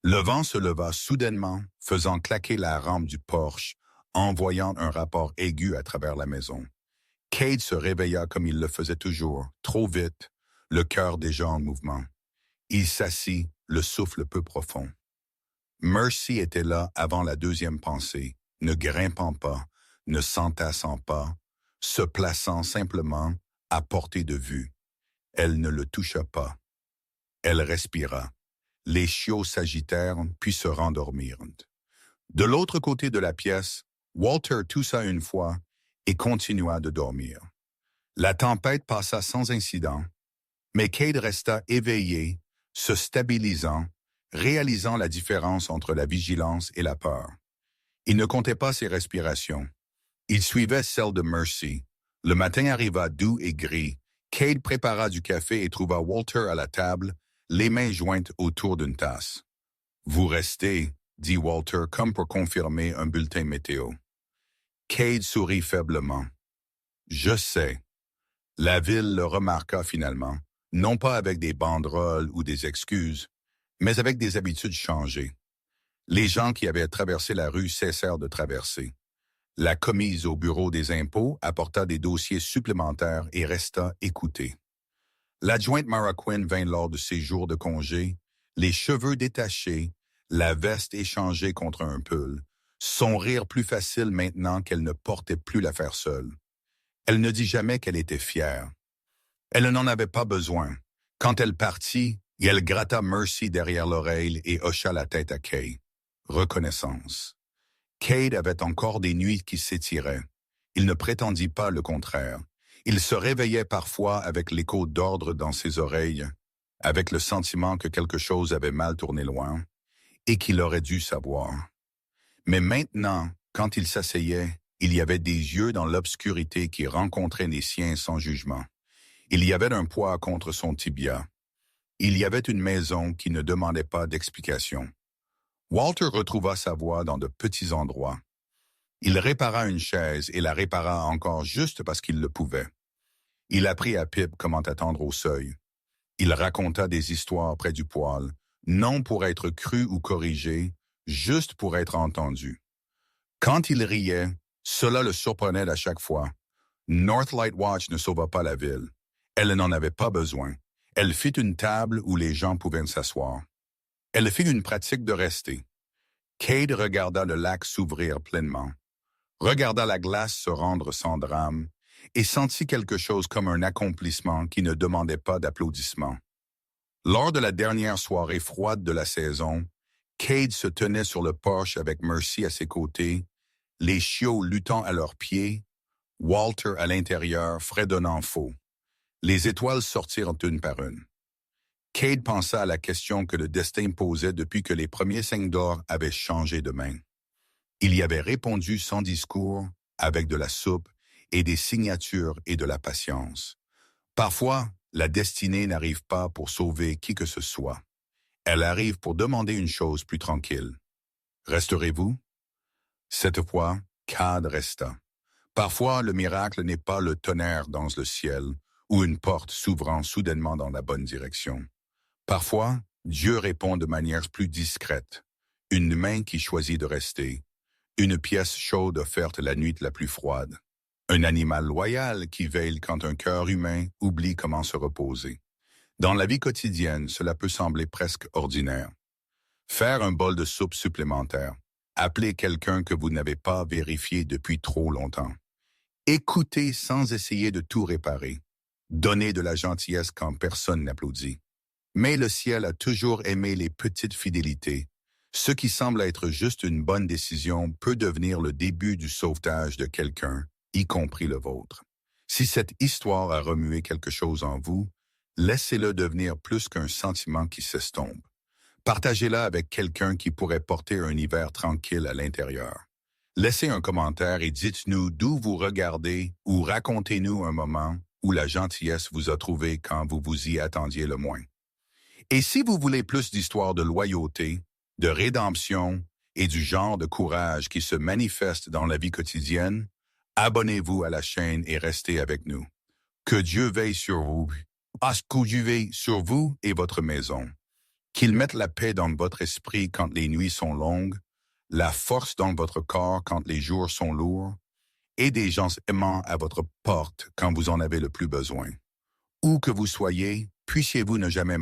Le vent se leva soudainement, faisant claquer la rampe du Porsche, envoyant un rapport aigu à travers la maison. Cade se réveilla comme il le faisait toujours, trop vite, le cœur déjà en mouvement. Il s'assit, le souffle peu profond. Mercy était là avant la deuxième pensée, ne grimpant pas, ne s'entassant pas, se plaçant simplement à portée de vue. Elle ne le toucha pas. Elle respira. Les chiots s'agitèrent puis se rendormirent. De l'autre côté de la pièce, Walter toussa une fois et continua de dormir. La tempête passa sans incident, mais Cade resta éveillé, se stabilisant, réalisant la différence entre la vigilance et la peur. Il ne comptait pas ses respirations. Il suivait celle de Mercy. Le matin arriva doux et gris. Cade prépara du café et trouva Walter à la table, les mains jointes autour d'une tasse. « Vous restez », dit Walter comme pour confirmer un bulletin météo. Cade sourit faiblement. « Je sais. » La ville le remarqua finalement, non pas avec des banderoles ou des excuses, mais avec des habitudes changées. Les gens qui avaient traversé la rue cessèrent de traverser. La commise au bureau des impôts apporta des dossiers supplémentaires et resta écoutée. L'adjointe Mara Quinn vint lors de ses jours de congé, les cheveux détachés, la veste échangée contre un pull, son rire plus facile maintenant qu'elle ne portait plus l'affaire seule. Elle ne dit jamais qu'elle était fière. Elle n'en avait pas besoin. Quand elle partit, elle gratta Mercy derrière l'oreille et hocha la tête à Kay. Reconnaissance. Cade avait encore des nuits qui s'étiraient. Il ne prétendit pas le contraire. Il se réveillait parfois avec l'écho d'ordre dans ses oreilles, avec le sentiment que quelque chose avait mal tourné loin et qu'il aurait dû savoir. Mais maintenant, quand il s'asseyait, il y avait des yeux dans l'obscurité qui rencontraient les siens sans jugement. Il y avait un poids contre son tibia. Il y avait une maison qui ne demandait pas d'explication. Walter retrouva sa voix dans de petits endroits. Il répara une chaise et la répara encore juste parce qu'il le pouvait. Il apprit à Pip comment attendre au seuil. Il raconta des histoires près du poêle, non pour être cru ou corrigé, juste pour être entendu. Quand il riait, cela le surprenait à chaque fois. Northlight Watch ne sauva pas la ville. Elle n'en avait pas besoin. Elle fit une table où les gens pouvaient s'asseoir. Elle fit une pratique de rester. Cade regarda le lac s'ouvrir pleinement, regarda la glace se rendre sans drame et sentit quelque chose comme un accomplissement qui ne demandait pas d'applaudissements. Lors de la dernière soirée froide de la saison, Cade se tenait sur le porche avec Mercy à ses côtés, les chiots luttant à leurs pieds, Walter à l'intérieur fredonnant faux. Les étoiles sortirent une par une. Cade pensa à la question que le destin posait depuis que les premiers 5 d'or avaient changé de main. Il y avait répondu sans discours, avec de la soupe et des signatures et de la patience. Parfois, la destinée n'arrive pas pour sauver qui que ce soit. Elle arrive pour demander une chose plus tranquille. Resterez-vous? Cette fois, Cade resta. Parfois, le miracle n'est pas le tonnerre dans le ciel ou une porte s'ouvrant soudainement dans la bonne direction. Parfois, Dieu répond de manière plus discrète. Une main qui choisit de rester. Une pièce chaude offerte la nuit la plus froide. Un animal loyal qui veille quand un cœur humain oublie comment se reposer. Dans la vie quotidienne, cela peut sembler presque ordinaire. Faire un bol de soupe supplémentaire. Appeler quelqu'un que vous n'avez pas vérifié depuis trop longtemps. Écouter sans essayer de tout réparer. Donner de la gentillesse quand personne n'applaudit. Mais le ciel a toujours aimé les petites fidélités. Ce qui semble être juste une bonne décision peut devenir le début du sauvetage de quelqu'un, y compris le vôtre. Si cette histoire a remué quelque chose en vous, laissez-le devenir plus qu'un sentiment qui s'estompe. Partagez-la avec quelqu'un qui pourrait porter un hiver tranquille à l'intérieur. Laissez un commentaire et dites-nous d'où vous regardez ou racontez-nous un moment où la gentillesse vous a trouvé quand vous vous y attendiez le moins. Et si vous voulez plus d'histoires de loyauté, de rédemption et du genre de courage qui se manifeste dans la vie quotidienne, abonnez-vous à la chaîne et restez avec nous. Que Dieu veille sur vous, que Dieu veille sur vous et votre maison. Qu'il mette la paix dans votre esprit quand les nuits sont longues, la force dans votre corps quand les jours sont lourds, et des gens aimants à votre porte quand vous en avez le plus besoin. Où que vous soyez, puissiez-vous ne jamais